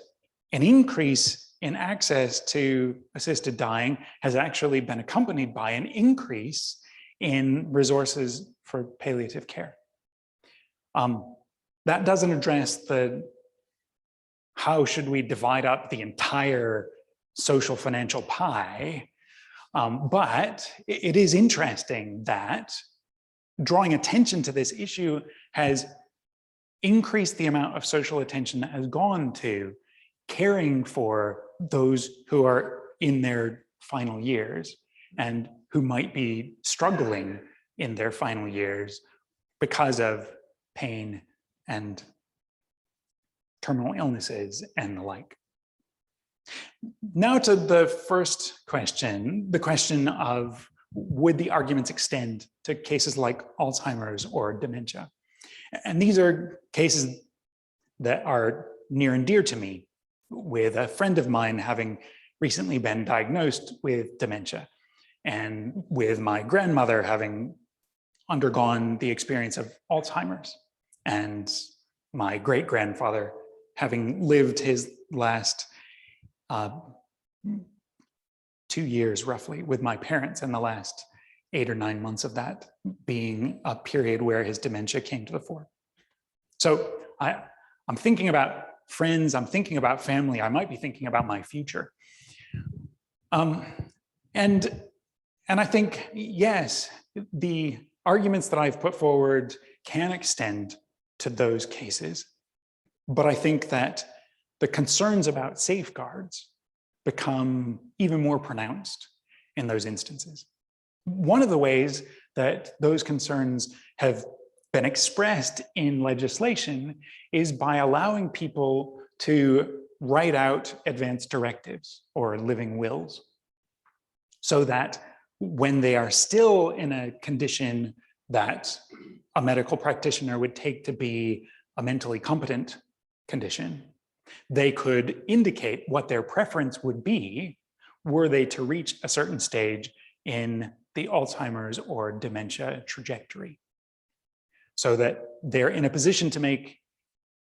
an increase in access to assisted dying has actually been accompanied by an increase in resources for palliative care. That doesn't address the how should we divide up the entire social financial pie, but it is interesting that drawing attention to this issue has increased the amount of social attention that has gone to caring for those who are in their final years and who might be struggling in their final years because of pain and terminal illnesses and the like. Now to the first question, the question of would the arguments extend to cases like Alzheimer's or dementia? And these are cases that are near and dear to me, with a friend of mine having recently been diagnosed with dementia, and with my grandmother having undergone the experience of Alzheimer's, and my great-grandfather having lived his last 2 years roughly with my parents, and the last 8 or 9 months of that being a period where his dementia came to the fore. So I'm thinking about friends, I'm thinking about family, I might be thinking about my future. And I think, yes, the arguments that I've put forward can extend to those cases, but I think that the concerns about safeguards become even more pronounced in those instances. One of the ways that those concerns have been expressed in legislation is by allowing people to write out advance directives or living wills, so that when they are still in a condition that a medical practitioner would take to be a mentally competent condition, they could indicate what their preference would be were they to reach a certain stage in the Alzheimer's or dementia trajectory, so that they're in a position to make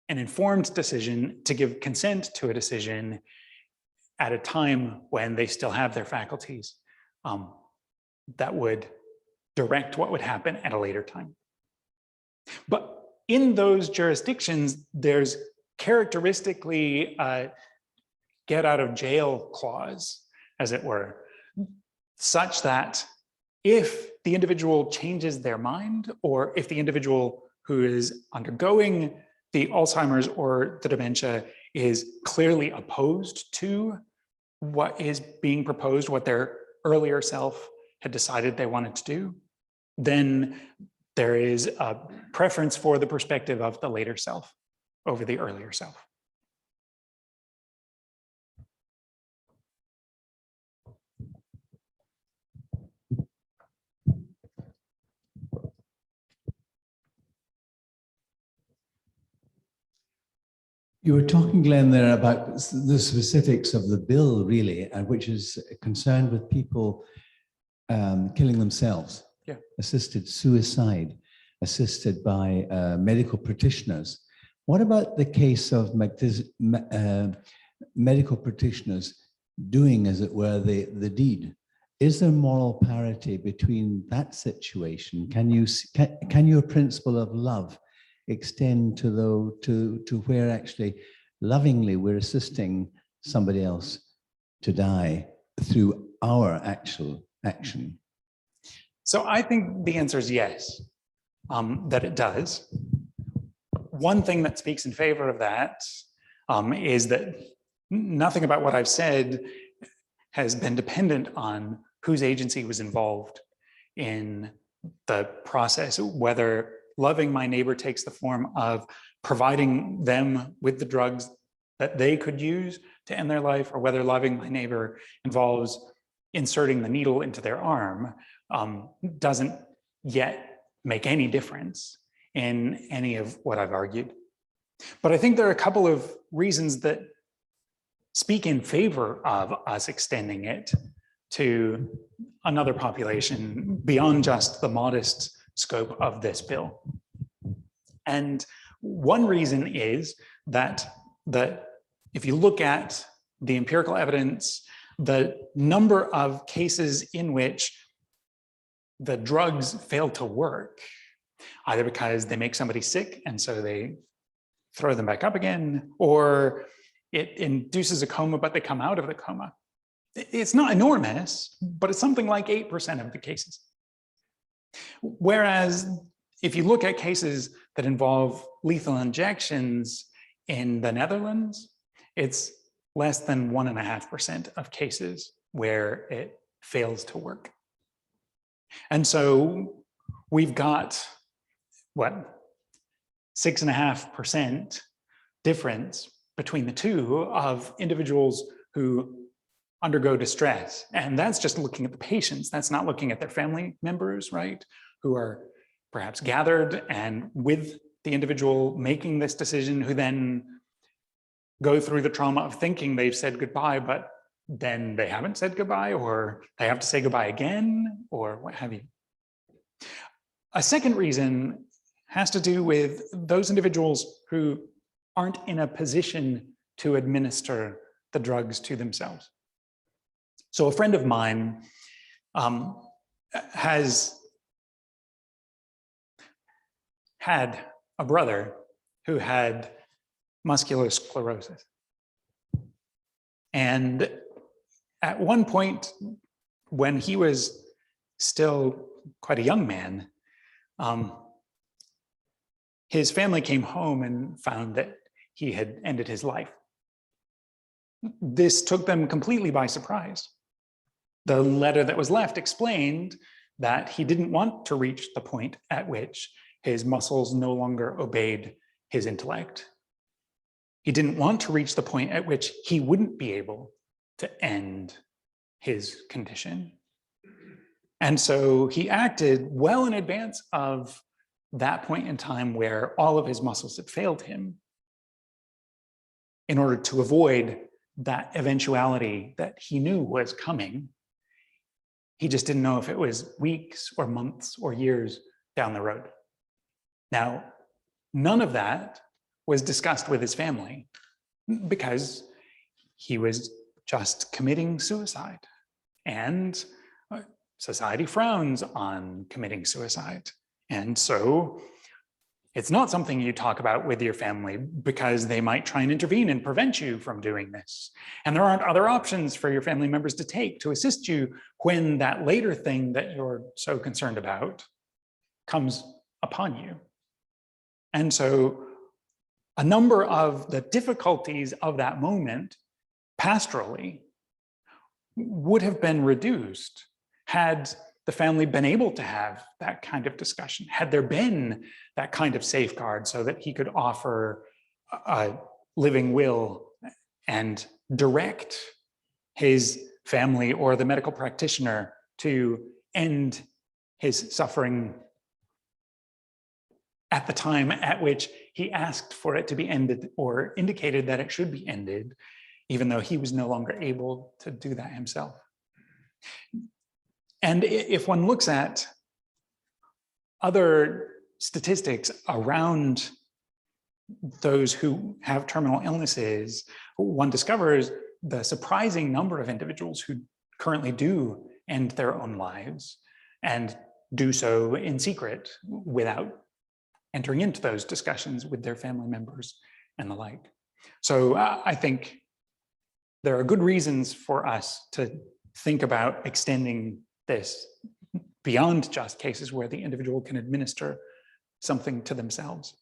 an informed decision, to give consent to a decision at a time when they still have their faculties that would direct what would happen at a later time. But in those jurisdictions, there's characteristically a get out of jail clause, as it were, such that if the individual changes their mind, or if the individual who is undergoing the Alzheimer's or the dementia is clearly opposed to what is being proposed, what their earlier self had decided they wanted to do, then there is a preference for the perspective of the later self over the earlier self. You were talking, Glenn, there about the specifics of the bill, really, which is concerned with people killing themselves, assisted suicide, assisted by medical practitioners. What about the case of medical practitioners doing, as it were, the deed? Is there moral parity between that situation? Can your principle of love extend to where actually lovingly we're assisting somebody else to die through our actual action? So I think the answer is yes, that it does. One thing that speaks in favor of that is that nothing about what I've said has been dependent on whose agency was involved in the process, whether loving my neighbor takes the form of providing them with the drugs that they could use to end their life, or whether loving my neighbor involves inserting the needle into their arm, doesn't yet make any difference in any of what I've argued. But I think there are a couple of reasons that speak in favor of us extending it to another population beyond just the modest scope of this bill. And one reason is that if you look at the empirical evidence, the number of cases in which the drugs fail to work either because they make somebody sick and so they throw them back up again, or it induces a coma, but they come out of the coma. It's not enormous, but it's something like 8% of the cases. Whereas if you look at cases that involve lethal injections in the Netherlands, it's less than 1.5% of cases where it fails to work. And so we've got, what, 6.5% difference between the two of individuals who undergo distress. And that's just looking at the patients. That's not looking at their family members, right? Who are perhaps gathered and with the individual making this decision, who then go through the trauma of thinking they've said goodbye, but then they haven't said goodbye, or they have to say goodbye again, or what have you. A second reason has to do with those individuals who aren't in a position to administer the drugs to themselves. So a friend of mine has had a brother who had muscular sclerosis. And at one point, when he was still quite a young man, his family came home and found that he had ended his life. This took them completely by surprise. The letter that was left explained that he didn't want to reach the point at which his muscles no longer obeyed his intellect. He didn't want to reach the point at which he wouldn't be able to end his condition. And so he acted well in advance of that point in time where all of his muscles had failed him, in order to avoid that eventuality that he knew was coming. He just didn't know if it was weeks or months or years down the road. Now, none of that was discussed with his family because he was just committing suicide, and society frowns on committing suicide. And so it's not something you talk about with your family because they might try and intervene and prevent you from doing this. And there aren't other options for your family members to take to assist you when that later thing that you're so concerned about comes upon you. And so a number of the difficulties of that moment pastorally would have been reduced had the family been able to have that kind of discussion, had there been that kind of safeguard so that he could offer a living will and direct his family or the medical practitioner to end his suffering at the time at which he asked for it to be ended or indicated that it should be ended, even though he was no longer able to do that himself. And if one looks at other statistics around those who have terminal illnesses, one discovers the surprising number of individuals who currently do end their own lives and do so in secret without entering into those discussions with their family members and the like. So I think there are good reasons for us to think about extending this beyond just cases where the individual can administer something to themselves.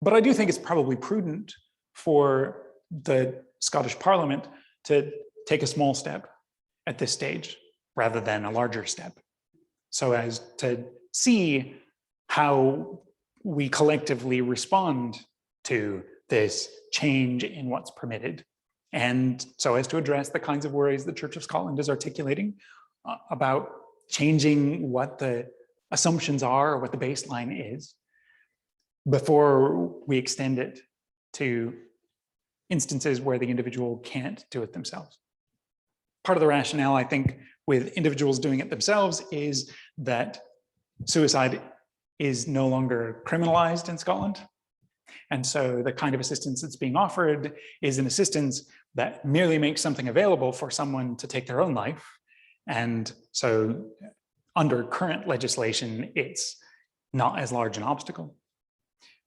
But I do think it's probably prudent for the Scottish Parliament to take a small step at this stage rather than a larger step, so as to see how we collectively respond to this change in what's permitted, and so as to address the kinds of worries the Church of Scotland is articulating about changing what the assumptions are or what the baseline is before we extend it to instances where the individual can't do it themselves. Part of the rationale, I think, with individuals doing it themselves is that suicide is no longer criminalized in Scotland. And so the kind of assistance that's being offered is an assistance that merely makes something available for someone to take their own life. And so under current legislation, it's not as large an obstacle.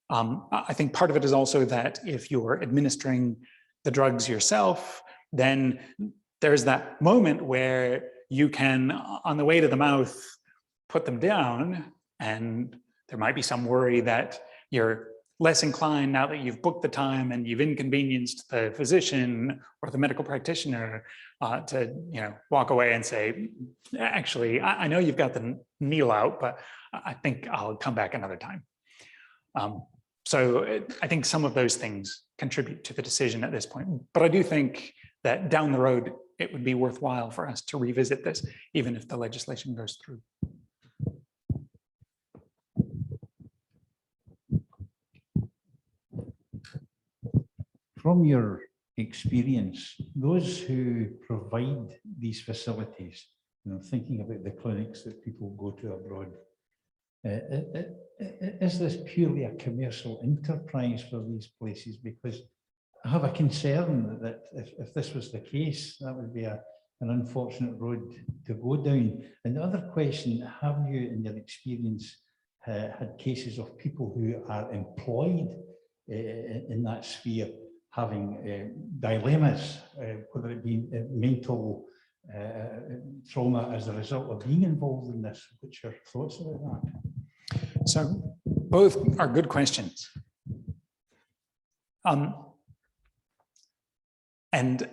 I think part of it is also that if you're administering the drugs yourself, then there's that moment where you can, on the way to the mouth, put them down, and there might be some worry that you're less inclined now that you've booked the time and you've inconvenienced the physician or the medical practitioner to walk away and say, actually, I know you've got the needle out, but I think I'll come back another time. So I think some of those things contribute to the decision at this point. But I do think that down the road, it would be worthwhile for us to revisit this, even if the legislation goes through. From your experience, those who provide these facilities, thinking about the clinics that people go to abroad, is this purely a commercial enterprise for these places? Because I have a concern that if this was the case, that would be an unfortunate road to go down. And the other question, have you, in your experience, had cases of people who are employed in that sphere having dilemmas, whether it be mental trauma as a result of being involved in this? What's your thoughts about that? So both are good questions. And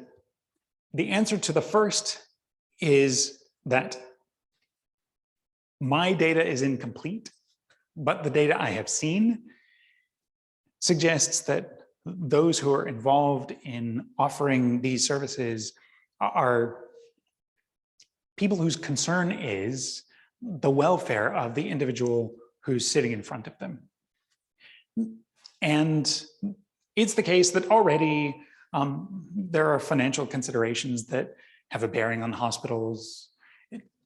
the answer to the first is that my data is incomplete, but the data I have seen suggests that those who are involved in offering these services are people whose concern is the welfare of the individual who's sitting in front of them. And it's the case that already there are financial considerations that have a bearing on hospitals.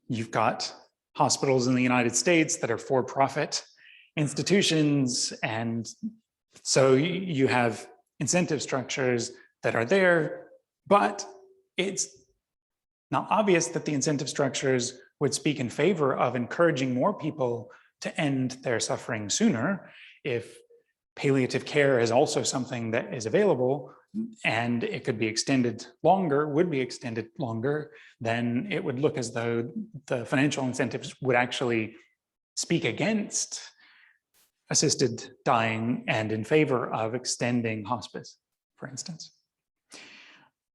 You've got hospitals in the United States that are for-profit institutions, and so you have incentive structures that are there, but it's not obvious that the incentive structures would speak in favor of encouraging more people to end their suffering sooner. If palliative care is also something that is available and it could be extended longer, would be extended longer, then it would look as though the financial incentives would actually speak against assisted dying and in favor of extending hospice, for instance.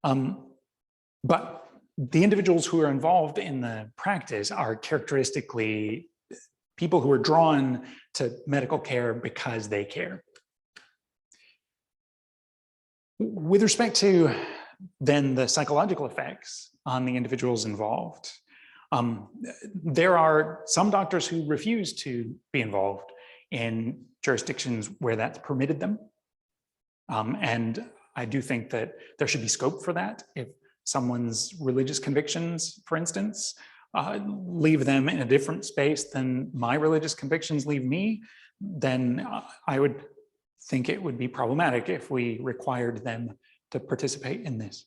But the individuals who are involved in the practice are characteristically people who are drawn to medical care because they care. With respect to then the psychological effects on the individuals involved, there are some doctors who refuse to be involved in jurisdictions where that's permitted them. And I do think that there should be scope for that. If someone's religious convictions, for instance, leave them in a different space than my religious convictions leave me, then I would think it would be problematic if we required them to participate in this.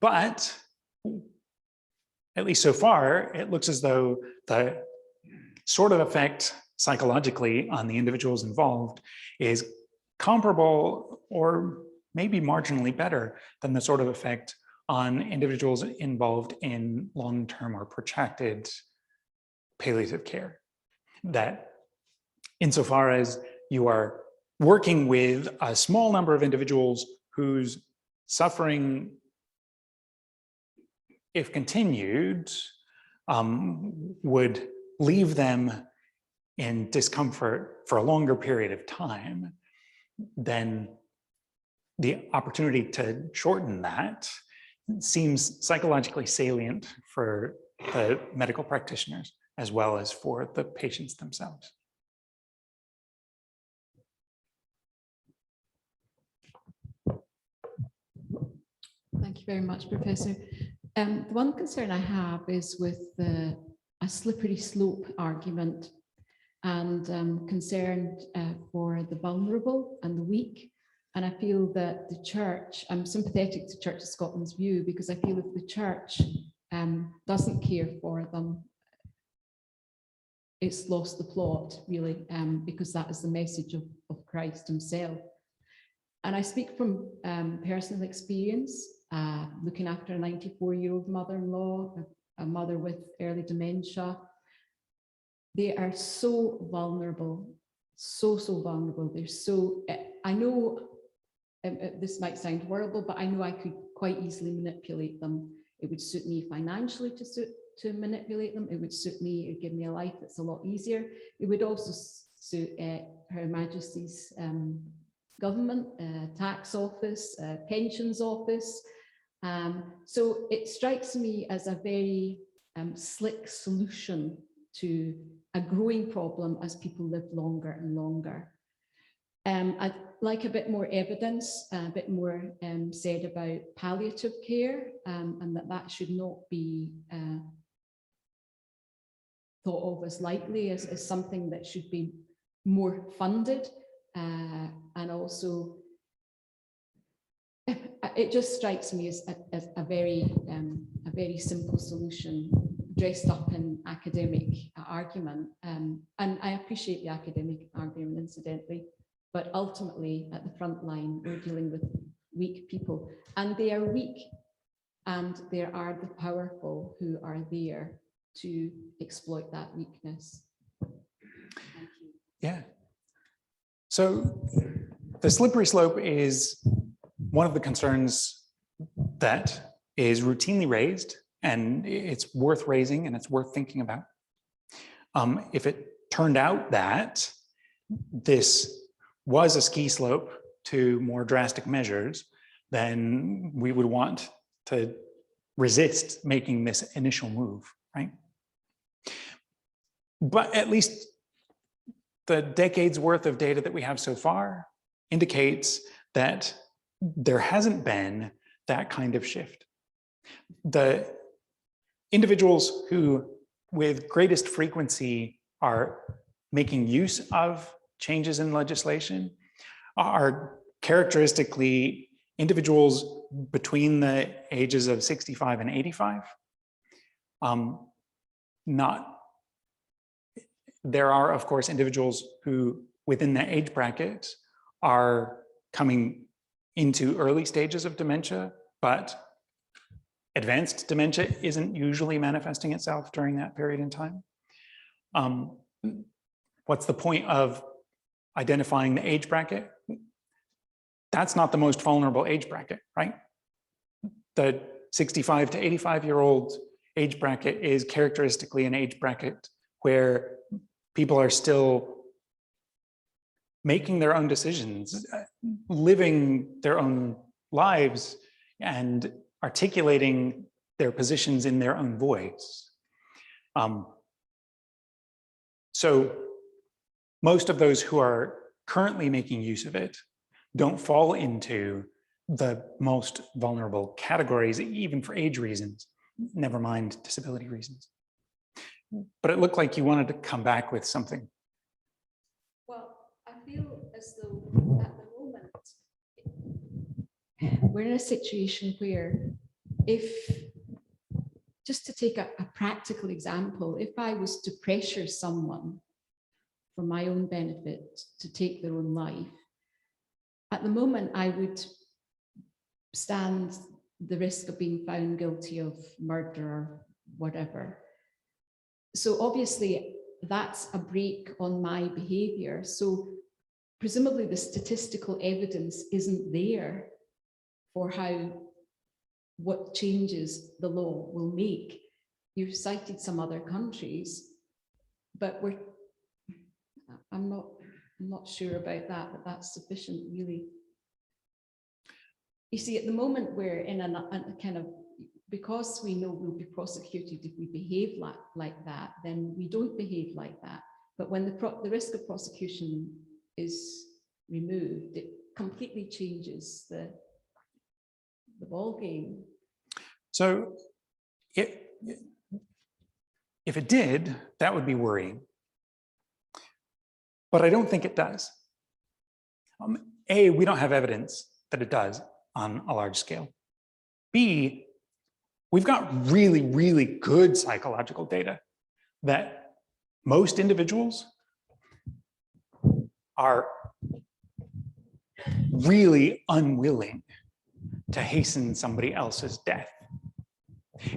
But at least so far, it looks as though the sort of effect psychologically on the individuals involved is comparable or maybe marginally better than the sort of effect on individuals involved in long-term or protracted palliative care. That insofar as you are working with a small number of individuals whose suffering, if continued, would leave them in discomfort for a longer period of time, then the opportunity to shorten that seems psychologically salient for the medical practitioners as well as for the patients themselves. Thank you very much, Professor. The one concern I have is with a slippery slope argument, and concerned for the vulnerable and the weak. And I feel that the church, I'm sympathetic to Church of Scotland's view, because I feel if the church doesn't care for them, it's lost the plot, really, because that is the message of Christ himself. And I speak from personal experience, looking after a 94-year-old mother-in-law, a mother with early dementia. They are so vulnerable, so vulnerable. They're so, I know this might sound horrible, but I know I could quite easily manipulate them. It would suit me financially to manipulate them. It would suit me, it would give me a life that's a lot easier. It would also suit Her Majesty's government, tax office, pensions office. So it strikes me as a very slick solution to a growing problem as people live longer and longer. I'd like a bit more evidence, a bit more said about palliative care, and that should not be thought of as lightly, as something that should be more funded, and also it just strikes me as a very simple solution dressed up in academic argument, and I appreciate the academic argument, incidentally, but ultimately at the front line we're dealing with weak people, and they are weak, and there are the powerful who are there to exploit that weakness. Thank you. Yeah. So the slippery slope is one of the concerns that is routinely raised, and it's worth raising and it's worth thinking about. If it turned out that this was a ski slope to more drastic measures, then we would want to resist making this initial move, right? But at least the decades worth of data that we have so far indicates that there hasn't been that kind of shift. The individuals who with greatest frequency are making use of changes in legislation are characteristically individuals between the ages of 65 and 85. There are, of course, individuals who within that age bracket are coming into early stages of dementia, but advanced dementia isn't usually manifesting itself during that period in time. What's the point of identifying the age bracket? That's not the most vulnerable age bracket, right? The 65 to 85-year-old age bracket is characteristically an age bracket where people are still making their own decisions, living their own lives, and articulating their positions in their own voice. So most of those who are currently making use of it don't fall into the most vulnerable categories, even for age reasons, never mind disability reasons. But it looked like you wanted to come back with something. Well, I feel as though at the moment, we're in a situation where just to take a practical example, if I was to pressure someone for my own benefit to take their own life, at the moment, I would stand the risk of being found guilty of murder or whatever. So obviously, that's a break on my behavior. So presumably the statistical evidence isn't there for what changes the law will make. You've cited some other countries, but I'm not sure about that, but that's sufficient, really. You see, at the moment, we're in a kind of, because we know we'll be prosecuted if we behave like that, then we don't behave like that. But when the risk of prosecution is removed, it completely changes the ball game. So if it did, that would be worrying. But I don't think it does. A, we don't have evidence that it does on a large scale. B, we've got really, really good psychological data that most individuals are really unwilling to hasten somebody else's death.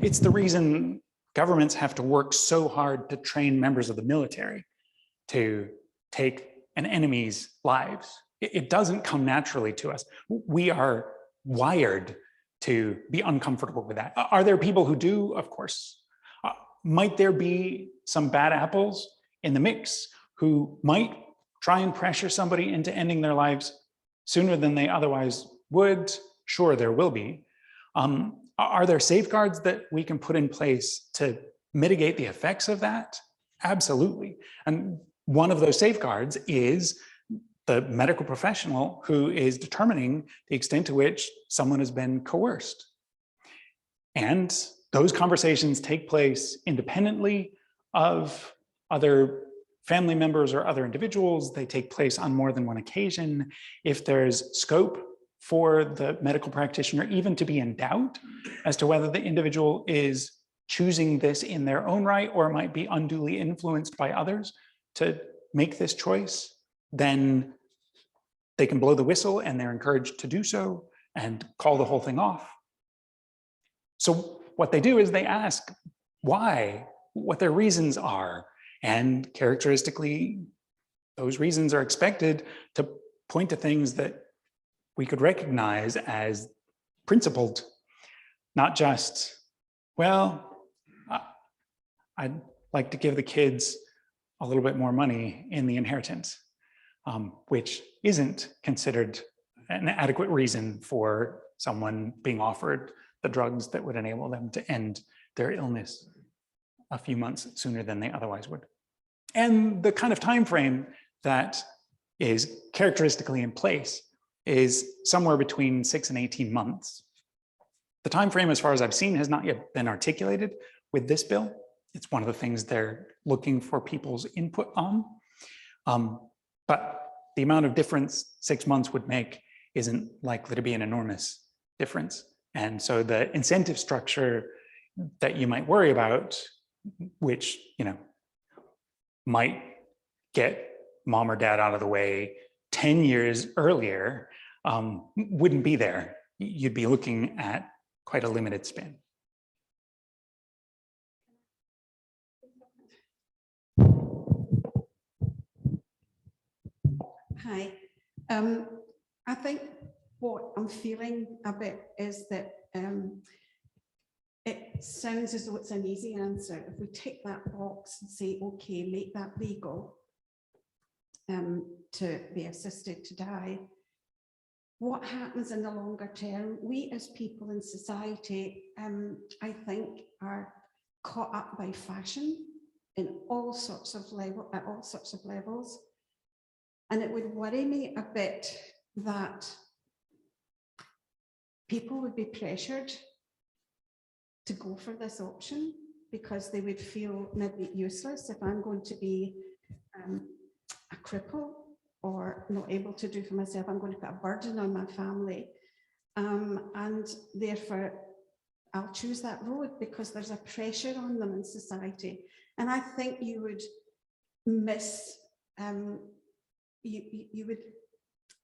It's the reason governments have to work so hard to train members of the military to take an enemy's lives. It doesn't come naturally to us. We are wired to be uncomfortable with that. Are there people who do? Of course. Might there be some bad apples in the mix who might try and pressure somebody into ending their lives sooner than they otherwise would? Sure, there will be. Are there safeguards that we can put in place to mitigate the effects of that? Absolutely. And one of those safeguards is the medical professional who is determining the extent to which someone has been coerced. And those conversations take place independently of other family members or other individuals. They take place on more than one occasion. If there's scope for the medical practitioner even to be in doubt as to whether the individual is choosing this in their own right or might be unduly influenced by others to make this choice, then they can blow the whistle and they're encouraged to do so and call the whole thing off. So what they do is they ask why, what their reasons are, and characteristically, those reasons are expected to point to things that we could recognize as principled, not just, well, I'd like to give the kids a little bit more money in the inheritance, which isn't considered an adequate reason for someone being offered the drugs that would enable them to end their illness a few months sooner than they otherwise would. And the kind of time frame that is characteristically in place is somewhere between 6 and 18 months. The time frame, as far as I've seen, has not yet been articulated with this bill. It's one of the things they're looking for people's input on. But the amount of difference 6 months would make isn't likely to be an enormous difference. And so the incentive structure that you might worry about, which, you know, might get mom or dad out of the way 10 years earlier, wouldn't be there. You'd be looking at quite a limited span. Hi. I think what I'm feeling a bit is that it sounds as though it's an easy answer. If we tick that box and say, okay, make that legal to be assisted to die, what happens in the longer term? We as people in society, I think, are caught up by fashion in all sorts of levels. And it would worry me a bit that people would be pressured to go for this option because they would feel maybe useless if I'm going to be a cripple or not able to do for myself. I'm going to put a burden on my family. And therefore, I'll choose that road because there's a pressure on them in society. And I think you would miss,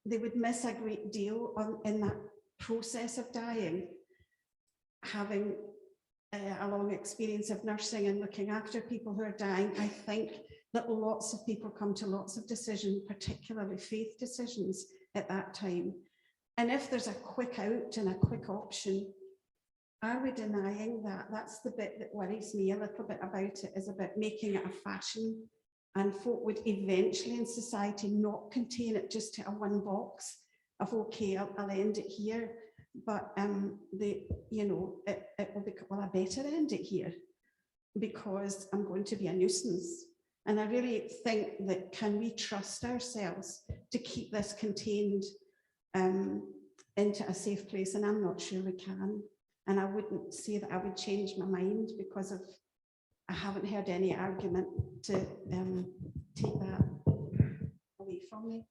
they would miss a great deal in that process of dying, having a long experience of nursing and looking after people who are dying. I think that lots of people come to lots of decisions, particularly faith decisions at that time. And if there's a quick out and a quick option, are we denying that? That's the bit that worries me a little bit about it, is about making it a fashion. And folk would eventually in society not contain it just to a one box of, okay, I'll end it here. But it will become, well, I better end it here because I'm going to be a nuisance. And I really think that, can we trust ourselves to keep this contained into a safe place? And I'm not sure we can. And I wouldn't say that I would change my mind because of, I haven't heard any argument to take that away from me.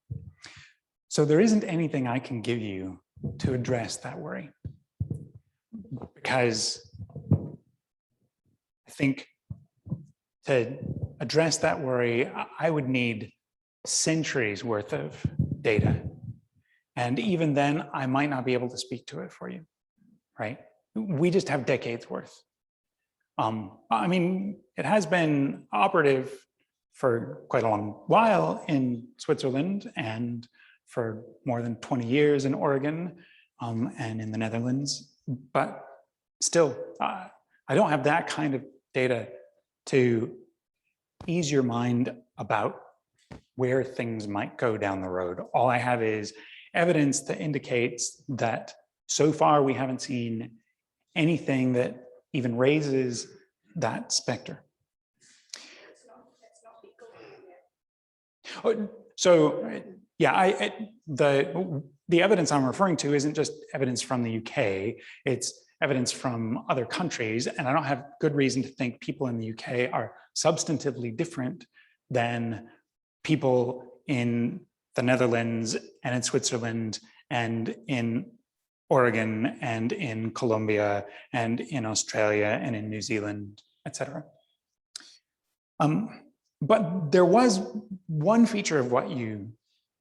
So there isn't anything I can give you to address that worry, because I think to address that worry, I would need centuries worth of data. And even then, I might not be able to speak to it for you, right? We just have decades worth. I mean, it has been operative for quite a long while in Switzerland and for more than 20 years in Oregon and in the Netherlands. But still, I don't have that kind of data to ease your mind about where things might go down the road. All I have is evidence that indicates that so far we haven't seen anything that even raises that specter. So yeah, the evidence I'm referring to isn't just evidence from the UK, it's evidence from other countries, and I don't have good reason to think people in the UK are substantively different than people in the Netherlands and in Switzerland and in Oregon and in Colombia and in Australia and in New Zealand, etc. But there was one feature of what you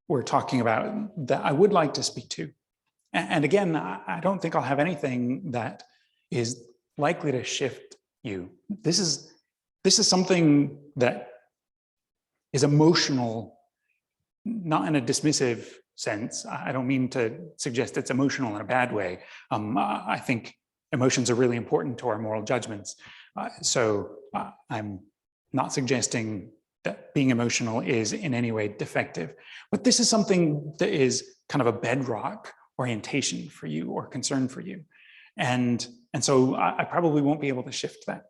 were talking about that I would like to speak to. And again, I don't think I'll have anything that is likely to shift you. This is something that is emotional, not in a dismissive sense. I don't mean to suggest it's emotional in a bad way. I think emotions are really important to our moral judgments. So I'm not suggesting that being emotional is in any way defective, but this is something that is kind of a bedrock orientation for you or concern for you. And so I probably won't be able to shift that.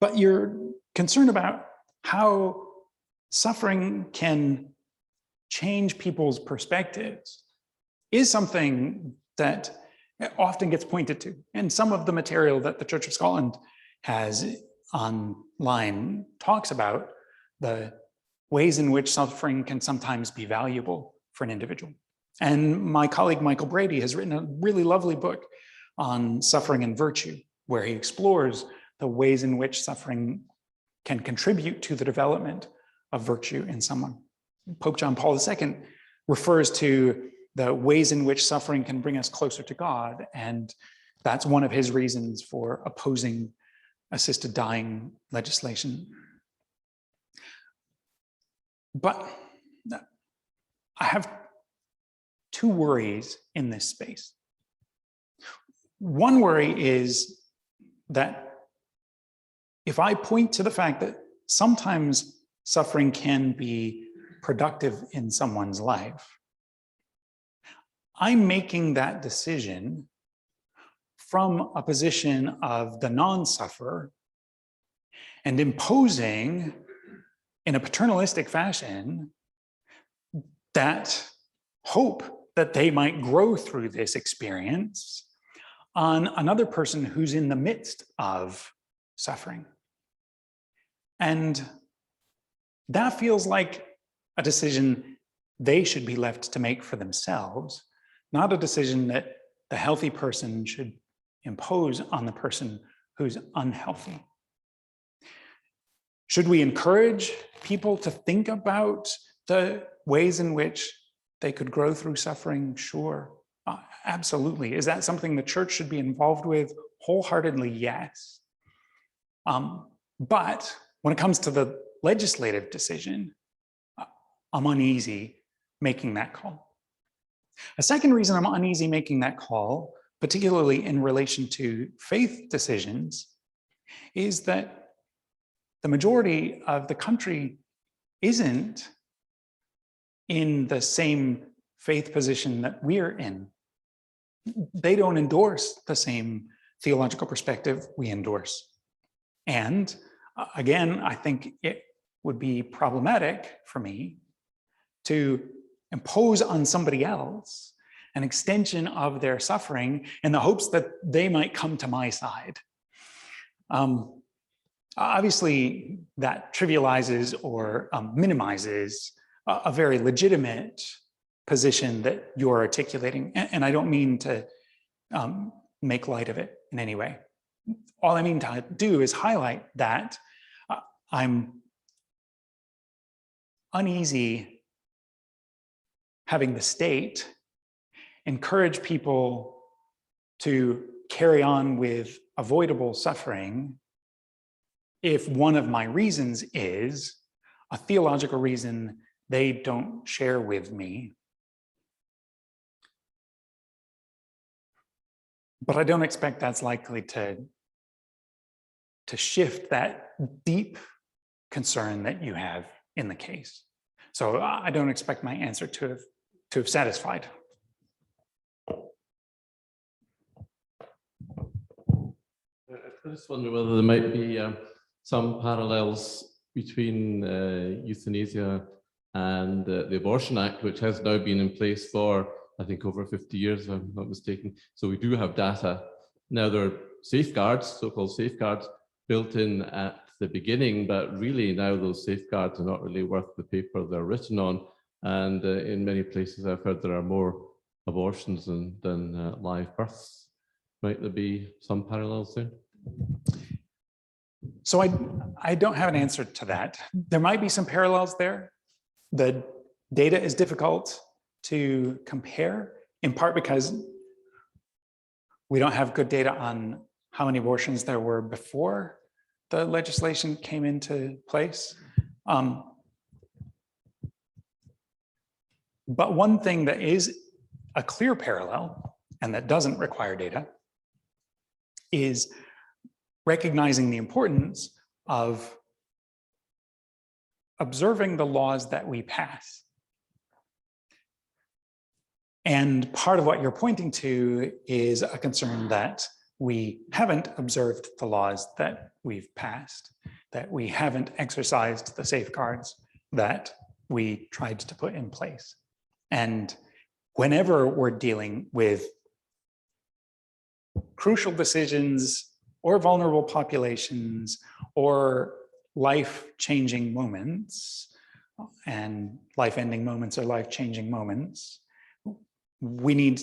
But you're concerned about how suffering can change people's perspectives is something that often gets pointed to. And some of the material that the Church of Scotland has online talks about the ways in which suffering can sometimes be valuable for an individual. And my colleague, Michael Brady, has written a really lovely book on suffering and virtue, where he explores the ways in which suffering can contribute to the development of virtue in someone. Pope John Paul II refers to the ways in which suffering can bring us closer to God, and that's one of his reasons for opposing assisted dying legislation. But I have two worries in this space. One worry is that if I point to the fact that sometimes suffering can be productive in someone's life, I'm making that decision from a position of the non-sufferer and imposing in a paternalistic fashion that hope that they might grow through this experience on another person who's in the midst of suffering. And that feels like a decision they should be left to make for themselves, not a decision that the healthy person should impose on the person who's unhealthy. Should we encourage people to think about the ways in which they could grow through suffering? Sure, absolutely. Is that something the church should be involved with? Wholeheartedly, yes. But when it comes to the legislative decision, I'm uneasy making that call. A second reason I'm uneasy making that call, particularly in relation to faith decisions, is that the majority of the country isn't in the same faith position that we're in. They don't endorse the same theological perspective we endorse. And again, I think it would be problematic for me to impose on somebody else an extension of their suffering in the hopes that they might come to my side. Obviously, that trivializes or minimizes a very legitimate position that you're articulating. And I don't mean to make light of it in any way. All I mean to do is highlight that I'm uneasy having the state encourage people to carry on with avoidable suffering if one of my reasons is a theological reason they don't share with me. But I don't expect that's likely to shift that deep concern that you have in the case. So I don't expect my answer to have satisfied. I just wonder whether there might be some parallels between euthanasia and the Abortion Act, which has now been in place for, I think, over 50 years, if I'm not mistaken. So we do have data. Now there are safeguards, so-called safeguards, built in at the beginning, but really now those safeguards are not really worth the paper they're written on. And in many places I've heard there are more abortions than live births. Might there be some parallels there? So I don't have an answer to that. There might be some parallels there. The data is difficult to compare, in part because we don't have good data on how many abortions there were before the legislation came into place. But one thing that is a clear parallel and that doesn't require data is recognizing the importance of observing the laws that we pass. And part of what you're pointing to is a concern that we haven't observed the laws that we've passed, that we haven't exercised the safeguards that we tried to put in place. And whenever we're dealing with crucial decisions or vulnerable populations or life-changing moments, and life-ending moments or life-changing moments, we need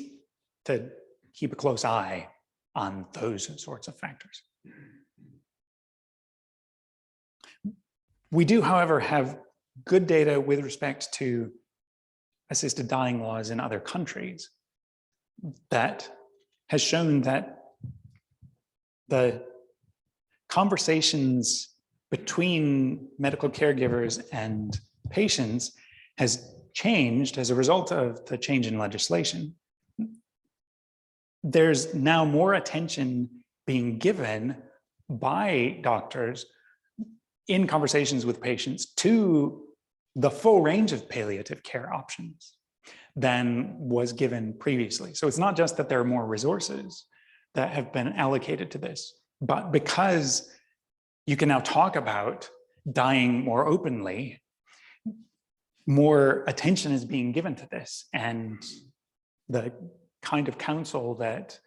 to keep a close eye on those sorts of factors. We do, however, have good data with respect to assisted dying laws in other countries that has shown that the conversations between medical caregivers and patients has changed as a result of the change in legislation. There's now more attention being given by doctors in conversations with patients to the full range of palliative care options than was given previously. So it's not just that there are more resources that have been allocated to this, but because you can now talk about dying more openly, more attention is being given to this, and the kind of counsel that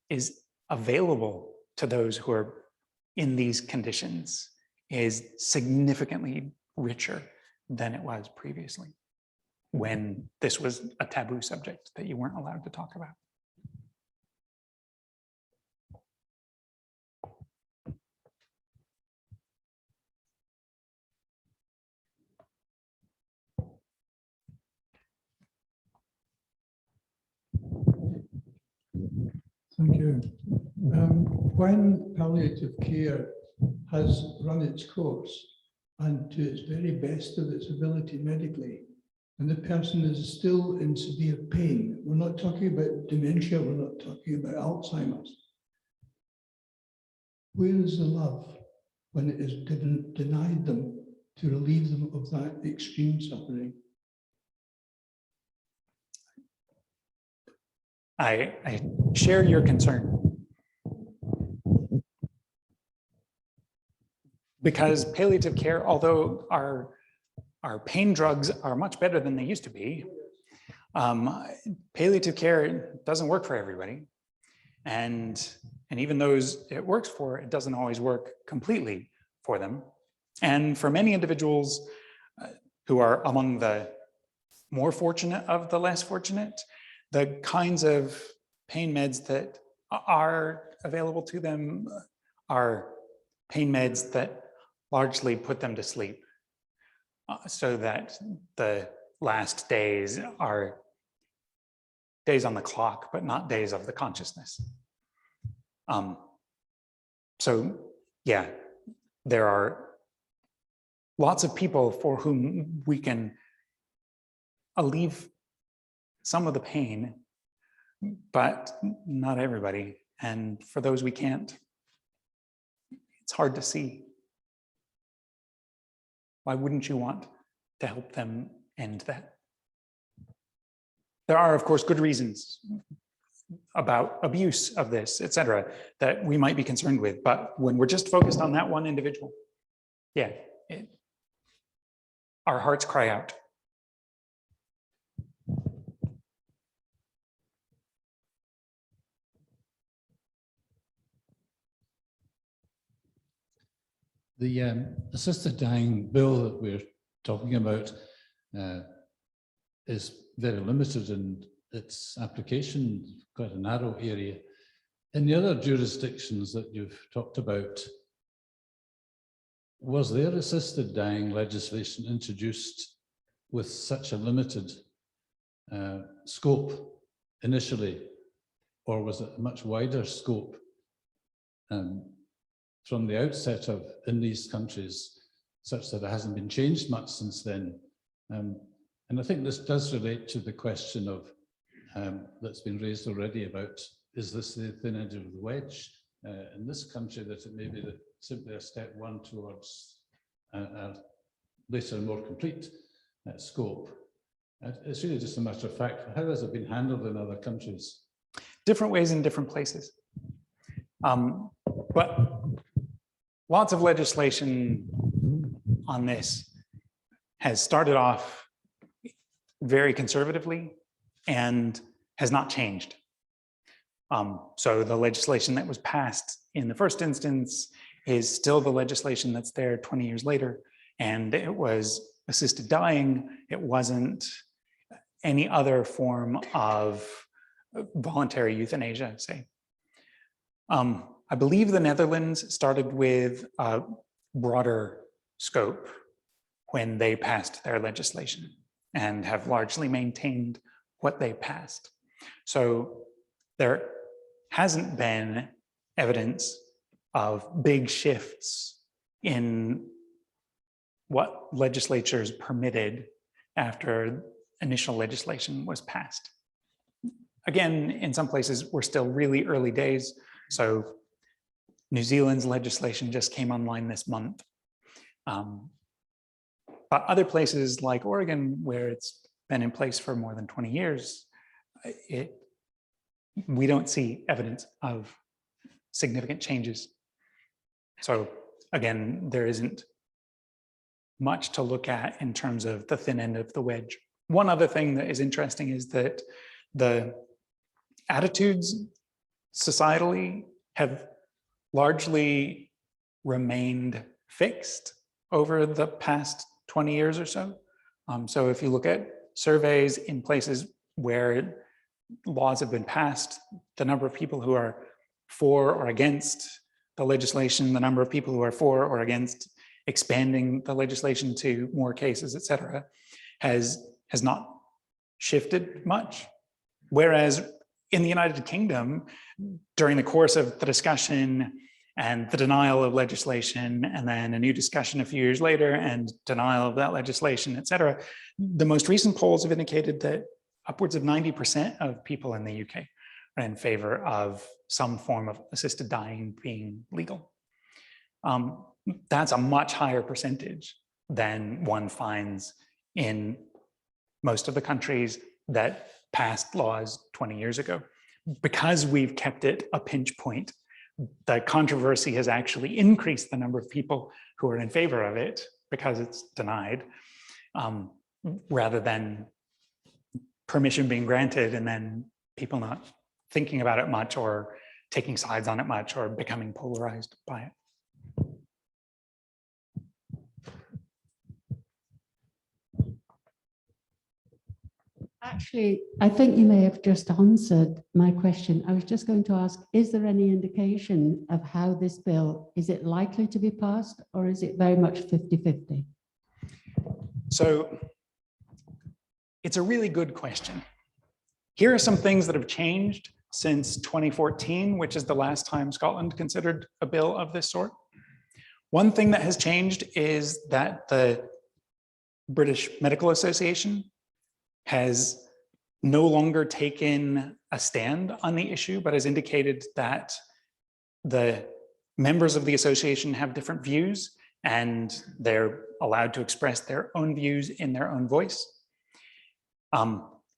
is available to those who are in these conditions is significantly richer than it was previously, when this was a taboo subject that you weren't allowed to talk about. Thank you. When palliative care has run its course and to its very best of its ability medically, and the person is still in severe pain, we're not talking about dementia, we're not talking about Alzheimer's. Where is the love when it is denied them to relieve them of that extreme suffering? I share your concern. Because palliative care, although our pain drugs are much better than they used to be, palliative care doesn't work for everybody. And even those it works for, it doesn't always work completely for them. And for many individuals who are among the more fortunate of the less fortunate, the kinds of pain meds that are available to them are pain meds that largely put them to sleep. so that the last days are days on the clock, but not days of the consciousness. So yeah, there are lots of people for whom we can alleviate some of the pain, but not everybody. And for those we can't, it's hard to see. Why wouldn't you want to help them end that? There are, of course, good reasons about abuse of this, etc., that we might be concerned with. But when we're just focused on that one individual, yeah, our hearts cry out. The assisted dying bill that we're talking about is very limited in its application, quite a narrow area. In the other jurisdictions that you've talked about, was there assisted dying legislation introduced with such a limited scope initially, or was it a much wider scope from the outset of in these countries, such that it hasn't been changed much since then? And I think this does relate to the question of that's been raised already about, is this the thin edge of the wedge in this country, that it may be that simply a step one towards a later more complete scope. It's really just a matter of fact, how has it been handled in other countries? Different ways in different places. But lots of legislation on this has started off very conservatively and has not changed. So the legislation that was passed in the first instance is still the legislation that's there 20 years later, and it was assisted dying. It wasn't any other form of voluntary euthanasia, say. I believe the Netherlands started with a broader scope when they passed their legislation and have largely maintained what they passed. So there hasn't been evidence of big shifts in what legislatures permitted after initial legislation was passed. Again, in some places, we're still really early days. So New Zealand's legislation just came online this month. But other places like Oregon, where it's been in place for more than 20 years, we don't see evidence of significant changes. So again, there isn't much to look at in terms of the thin end of the wedge. One other thing that is interesting is that the attitudes societally have largely remained fixed over the past 20 years or so. So if you look at surveys in places where laws have been passed, the number of people who are for or against the legislation, the number of people who are for or against expanding the legislation to more cases, et cetera, has not shifted much. Whereas in the United Kingdom, during the course of the discussion and the denial of legislation, and then a new discussion a few years later and denial of that legislation, et cetera, the most recent polls have indicated that upwards of 90% of people in the UK are in favor of some form of assisted dying being legal. That's a much higher percentage than one finds in most of the countries that passed laws 20 years ago. Because we've kept it a pinch point, the controversy has actually increased the number of people who are in favor of it because it's denied, rather than permission being granted and then people not thinking about it much or taking sides on it much or becoming polarized by it. Actually, I think you may have just answered my question. I was just going to ask, is there any indication of how this bill, is it likely to be passed or is it very much 50-50? So it's a really good question. Here are some things that have changed since 2014, which is the last time Scotland considered a bill of this sort. One thing that has changed is that the British Medical Association has no longer taken a stand on the issue, but has indicated that the members of the association have different views and they're allowed to express their own views in their own voice.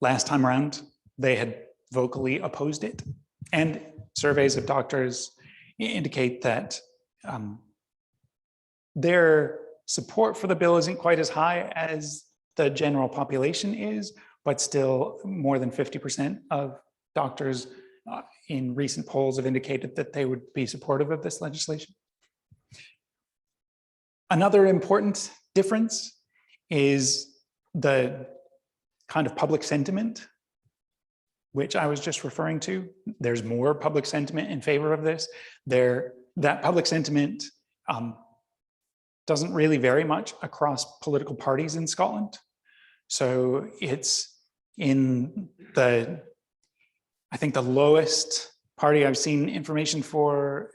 Last time around, they had vocally opposed it, and surveys of doctors indicate that their support for the bill isn't quite as high as the general population is, but still more than 50% of doctors in recent polls have indicated that they would be supportive of this legislation. Another important difference is the kind of public sentiment, which I was just referring to. There's more public sentiment in favor of this. That public sentiment doesn't really vary much across political parties in Scotland. So it's in the, I think the lowest party I've seen information for,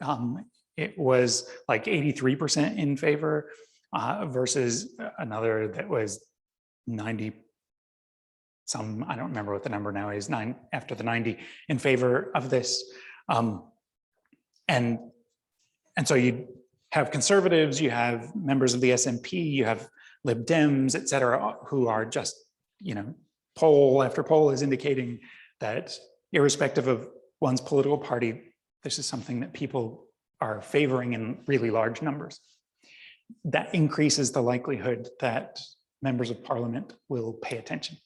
it was like 83% in favor versus another that was 90 some, I don't remember what the number now is, 9 after the 90 in favor of this. And so you have conservatives, you have members of the SNP, you have Lib Dems, et cetera, who are just, poll after poll is indicating that irrespective of one's political party, this is something that people are favoring in really large numbers. That increases the likelihood that members of parliament will pay attention.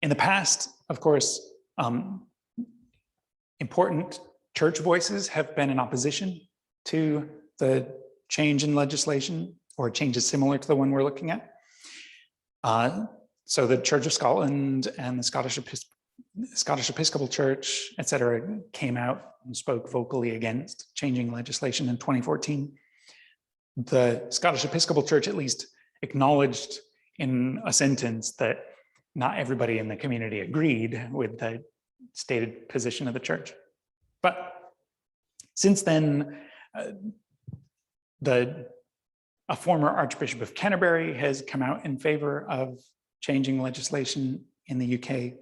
In the past, of course, important church voices have been in opposition to the change in legislation or changes similar to the one we're looking at. So the Church of Scotland and the Scottish Episcopal Church, et cetera, came out and spoke vocally against changing legislation in 2014. The Scottish Episcopal Church at least acknowledged in a sentence that not everybody in the community agreed with the stated position of the church. But since then, a former Archbishop of Canterbury has come out in favor of changing legislation in the UK.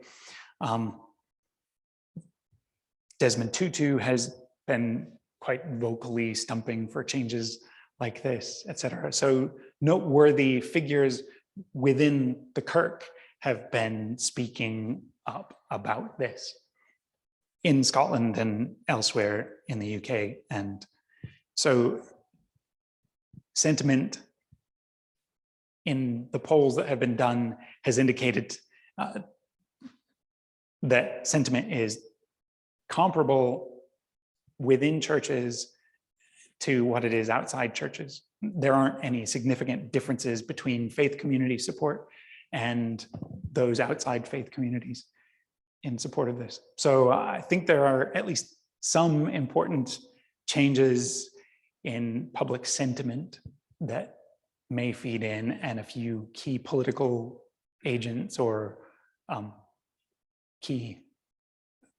Desmond Tutu has been quite vocally stumping for changes like this, et cetera. So noteworthy figures within the Kirk have been speaking up about this in Scotland and elsewhere in the UK. And so sentiment in the polls that have been done has indicated that sentiment is comparable within churches to what it is outside churches. There aren't any significant differences between faith community support and those outside faith communities in support of this. So I think there are at least some important changes in public sentiment that may feed in, and a few key political agents or key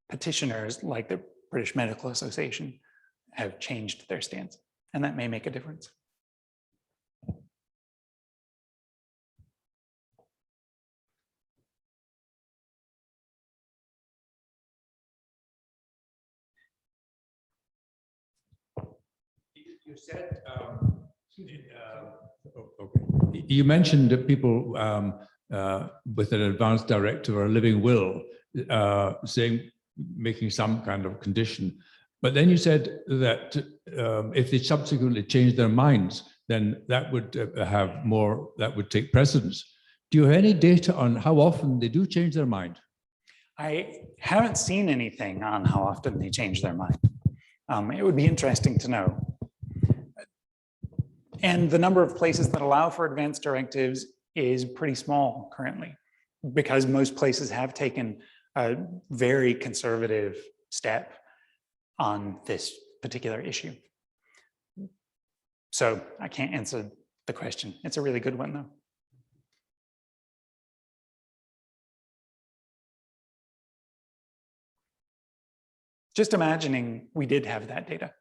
petitioners like the British Medical Association have changed their stance, and that may make a difference. You said, you mentioned that people with an advance directive or a living will making some kind of condition. But then you said that if they subsequently change their minds, then that would that would take precedence. Do you have any data on how often they do change their mind? I haven't seen anything on how often they change their mind. It would be interesting to know. And the number of places that allow for advance directives is pretty small currently, because most places have taken a very conservative step on this particular issue. So I can't answer the question. It's a really good one, though. just imagining we did have that data.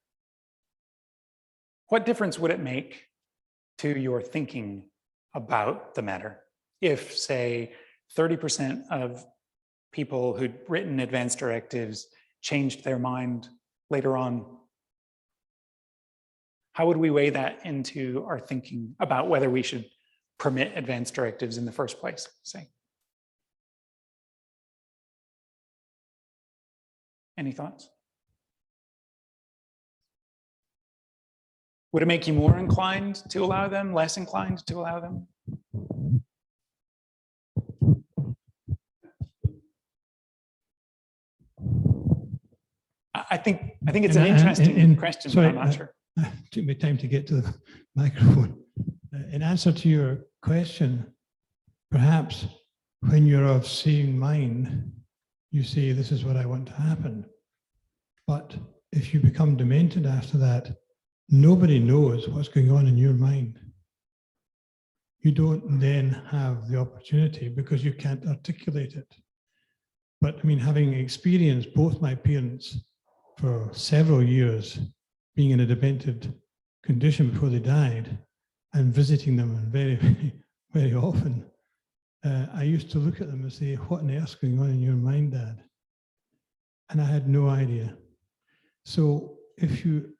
What difference would it make to your thinking about the matter if, say, 30% of people who'd written advance directives changed their mind later on? How would we weigh that into our thinking about whether we should permit advance directives in the first place, say? Any thoughts? Would it make you more inclined to allow them, less inclined to allow them? I think it's an interesting question, but I'm not sure. Took me time to get to the microphone. In answer to your question, perhaps when you're of seeing mind, you say, this is what I want to happen. But if you become demented after that, nobody knows what's going on in your mind. You don't then have the opportunity because you can't articulate it. But I mean, having experienced both my parents for several years, being in a demented condition before they died, and visiting them very, very often, I used to look at them and say, what on earth's going on in your mind, Dad? And I had no idea. So if you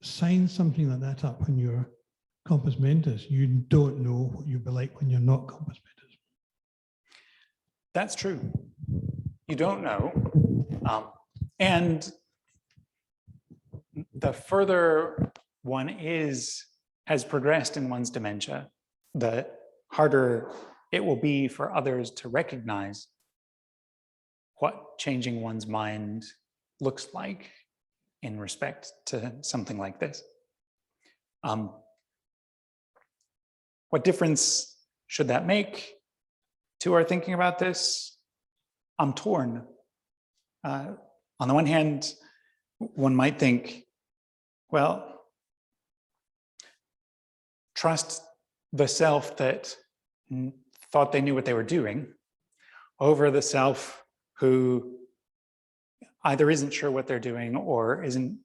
sign something like that up when you're compos mentis, you don't know what you'll be like when you're not compos mentis. That's true. You don't know. And the further one has progressed in one's dementia, the harder it will be for others to recognize what changing one's mind looks like in respect to something like this. What difference should that make to our thinking about this? I'm torn. On the one hand, one might think, well, trust the self that thought they knew what they were doing over the self who either isn't sure what they're doing or isn't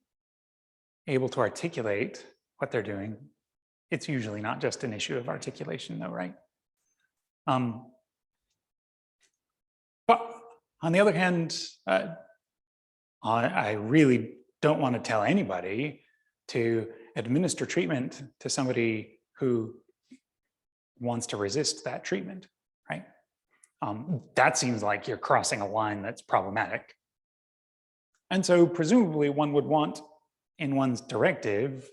able to articulate what they're doing. It's usually not just an issue of articulation though, right? But on the other hand, I really don't want to tell anybody to administer treatment to somebody who wants to resist that treatment, right? That seems like you're crossing a line that's problematic. And so presumably one would want in one's directive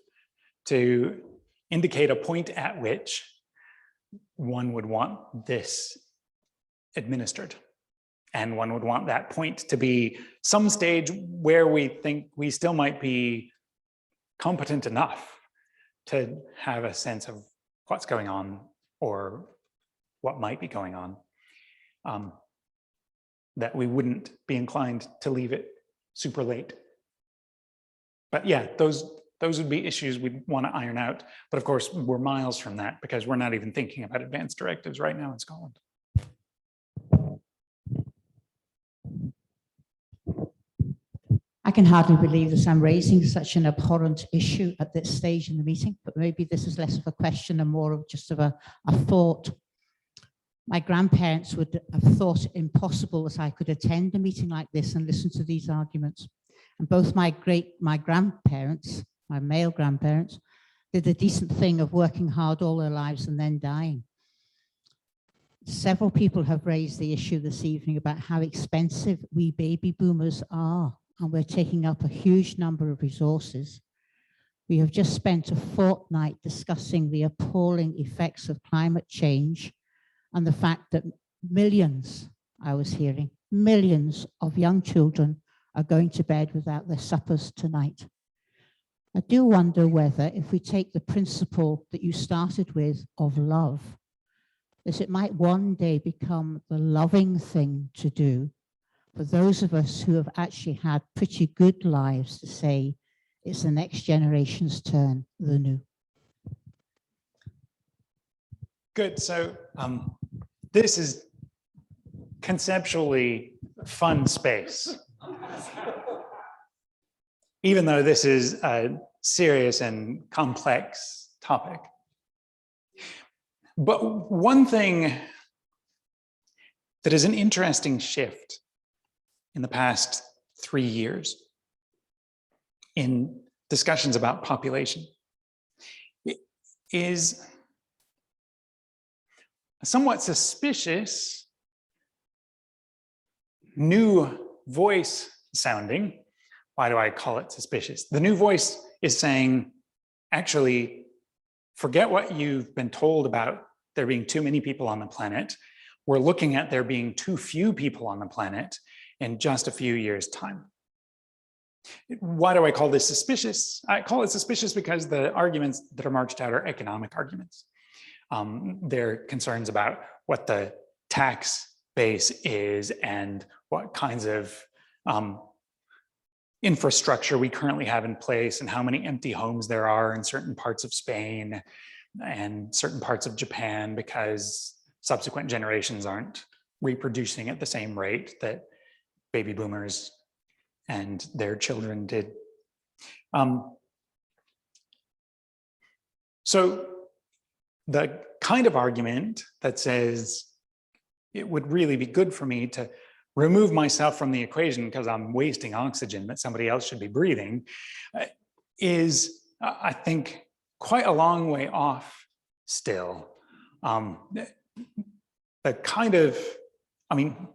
to indicate a point at which one would want this administered. And one would want that point to be some stage where we think we still might be competent enough to have a sense of what's going on or what might be going on, that we wouldn't be inclined to leave it super late. But yeah, those would be issues we'd want to iron out. But of course, we're miles from that because we're not even thinking about advance directives right now in Scotland. I can hardly believe that I'm raising such an abhorrent issue at this stage in the meeting, but maybe this is less of a question and more of just of a thought. My grandparents would have thought it impossible that I could attend a meeting like this and listen to these arguments. And both my grandparents, my male grandparents, did the decent thing of working hard all their lives and then dying. Several people have raised the issue this evening about how expensive we baby boomers are, and we're taking up a huge number of resources. We have just spent a fortnight discussing the appalling effects of climate change and the fact that millions, I was hearing, millions of young children are going to bed without their suppers tonight. I do wonder whether if we take the principle that you started with of love, that it might one day become the loving thing to do for those of us who have actually had pretty good lives to say, it's the next generation's turn, the new. Good, so this is conceptually fun space. even though this is a serious and complex topic. But one thing that is an interesting shift in the past 3 years in discussions about population is a somewhat suspicious new voice sounding. Why do I call it suspicious? The new voice is saying, actually, forget what you've been told about there being too many people on the planet. We're looking at there being too few people on the planet in just a few years' time. Why do I call this suspicious? I call it suspicious because the arguments that are marched out are economic arguments. They're concerns about what the tax base is and what kinds of infrastructure we currently have in place and how many empty homes there are in certain parts of Spain and certain parts of Japan because subsequent generations aren't reproducing at the same rate that baby boomers and their children did. So the kind of argument that says it would really be good for me to remove myself from the equation because I'm wasting oxygen that somebody else should be breathing is, I think, quite a long way off still. The kind of,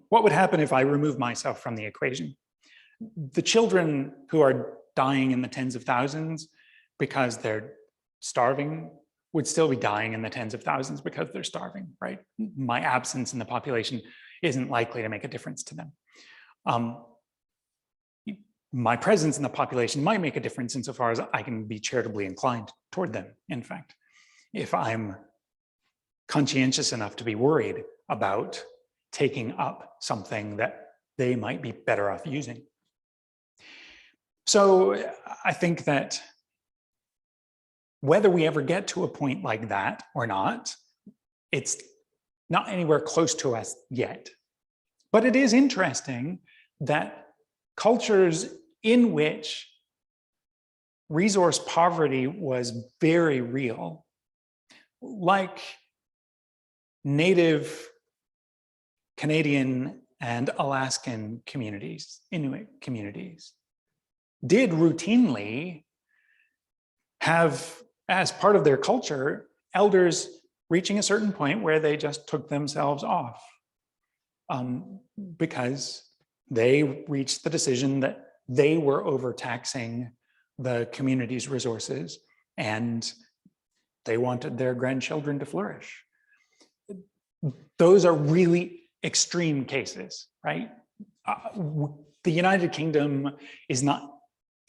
what would happen if I remove myself from the equation? The children who are dying in the tens of thousands because they're starving would still be dying in the tens of thousands because they're starving, right? My absence in the population isn't likely to make a difference to them. My presence in the population might make a difference insofar as I can be charitably inclined toward them, in fact, if I'm conscientious enough to be worried about taking up something that they might be better off using. So I think that whether we ever get to a point like that or not, it's not anywhere close to us yet. But it is interesting that cultures in which resource poverty was very real, like Native Canadian and Alaskan communities, Inuit communities, did routinely have, as part of their culture, elders reaching a certain point where they just took themselves off because they reached the decision that they were overtaxing the community's resources and they wanted their grandchildren to flourish. Those are really extreme cases, right? The United Kingdom is not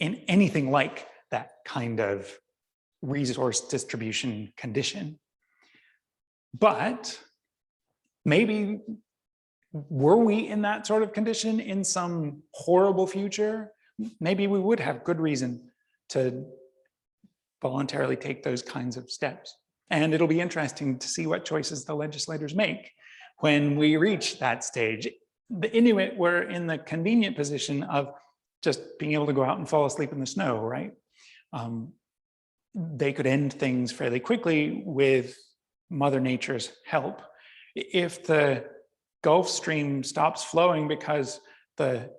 in anything like that kind of resource distribution condition. But maybe were we in that sort of condition in some horrible future, maybe we would have good reason to voluntarily take those kinds of steps. And it'll be interesting to see what choices the legislators make when we reach that stage. The Inuit were in the convenient position of just being able to go out and fall asleep in the snow, right? They could end things fairly quickly with Mother Nature's help. If the Gulf Stream stops flowing because the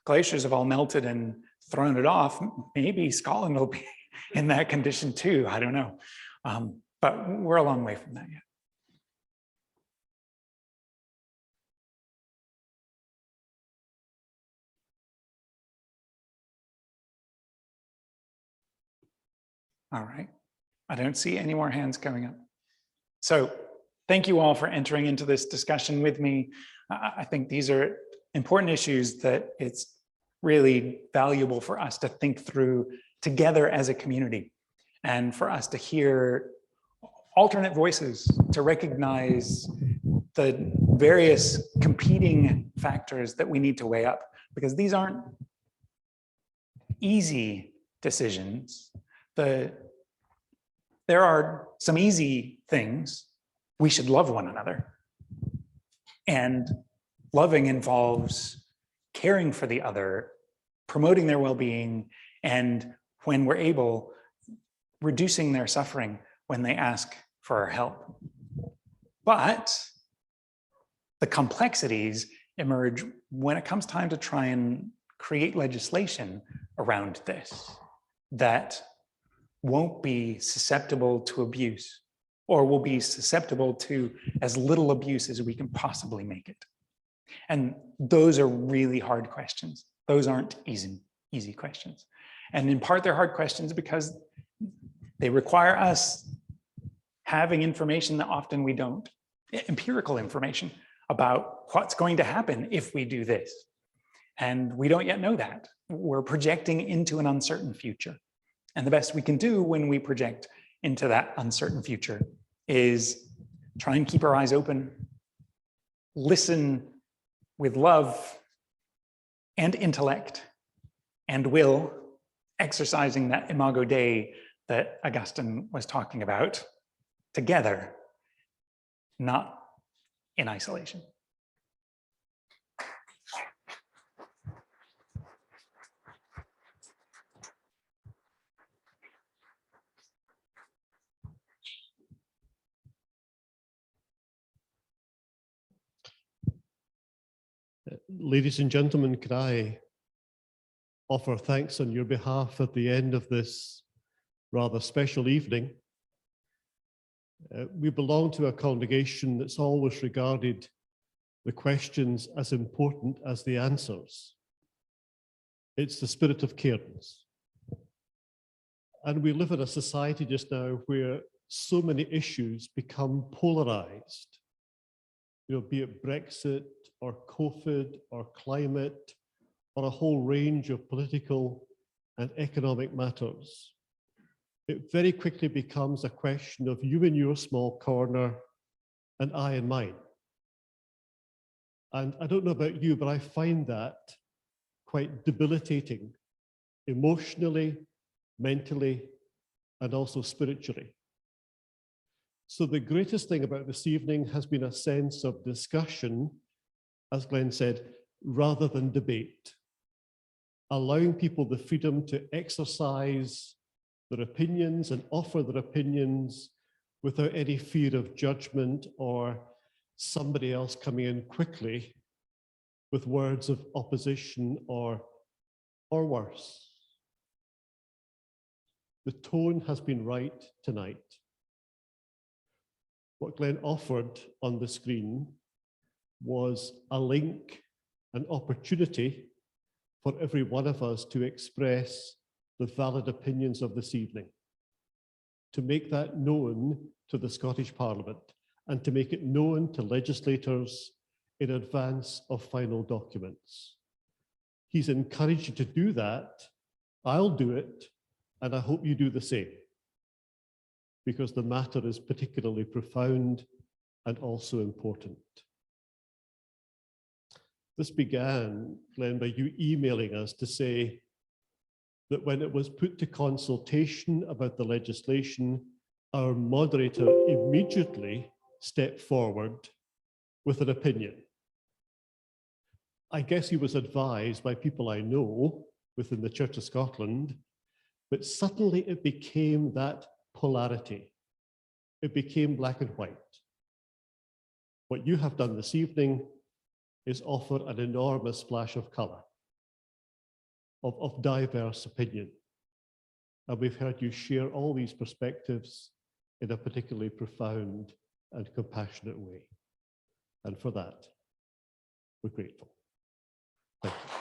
glaciers have all melted and thrown it off, maybe Scotland will be in that condition too, I don't know. But we're a long way from that yet. All right, I don't see any more hands coming up. So thank you all for entering into this discussion with me. I think these are important issues that it's really valuable for us to think through together as a community and for us to hear alternate voices, to recognize the various competing factors that we need to weigh up, because these aren't easy decisions. There are some easy things. We should love one another. And loving involves caring for the other, promoting their well-being, And when we're able, reducing their suffering when they ask for our help. But the complexities emerge when it comes time to try and create legislation around this that won't be susceptible to abuse, or will be susceptible to as little abuse as we can possibly make it. And those are really hard questions. Those aren't easy questions. And in part, they're hard questions because they require us having information that often we don't, empirical information about what's going to happen if we do this. And we don't yet know that. We're projecting into an uncertain future. And the best we can do when we project into that uncertain future is try and keep our eyes open, listen with love and intellect and will, exercising that imago Dei that Augustine was talking about, together, not in isolation. Ladies and gentlemen, could I offer thanks on your behalf at the end of this rather special evening? We belong to a congregation that's always regarded the questions as important as the answers. It's the spirit of cairns. And we live in a society just now where so many issues become polarized. You know, be it Brexit or COVID or climate or a whole range of political and economic matters. It very quickly becomes a question of you in your small corner and I in mine. And I don't know about you, but I find that quite debilitating emotionally, mentally, and also spiritually. So the greatest thing about this evening has been a sense of discussion, as Glenn said, rather than debate, allowing people the freedom to exercise their opinions and offer their opinions without any fear of judgment or somebody else coming in quickly with words of opposition or worse. The tone has been right tonight. What Glenn offered on the screen was a link, an opportunity for every one of us to express the valid opinions of this evening, to make that known to the Scottish Parliament and to make it known to legislators in advance of final documents. He's encouraged you to do that. I'll do it, and I hope you do the same, because the matter is particularly profound and also important. This began, Glenn, by you emailing us to say that when it was put to consultation about the legislation, our moderator immediately stepped forward with an opinion. I guess he was advised by people I know within the Church of Scotland, but suddenly it became that polarity. It became black and white. What you have done this evening is offer an enormous splash of color, of diverse opinion. And we've heard you share all these perspectives in a particularly profound and compassionate way. And for that, we're grateful. Thank you.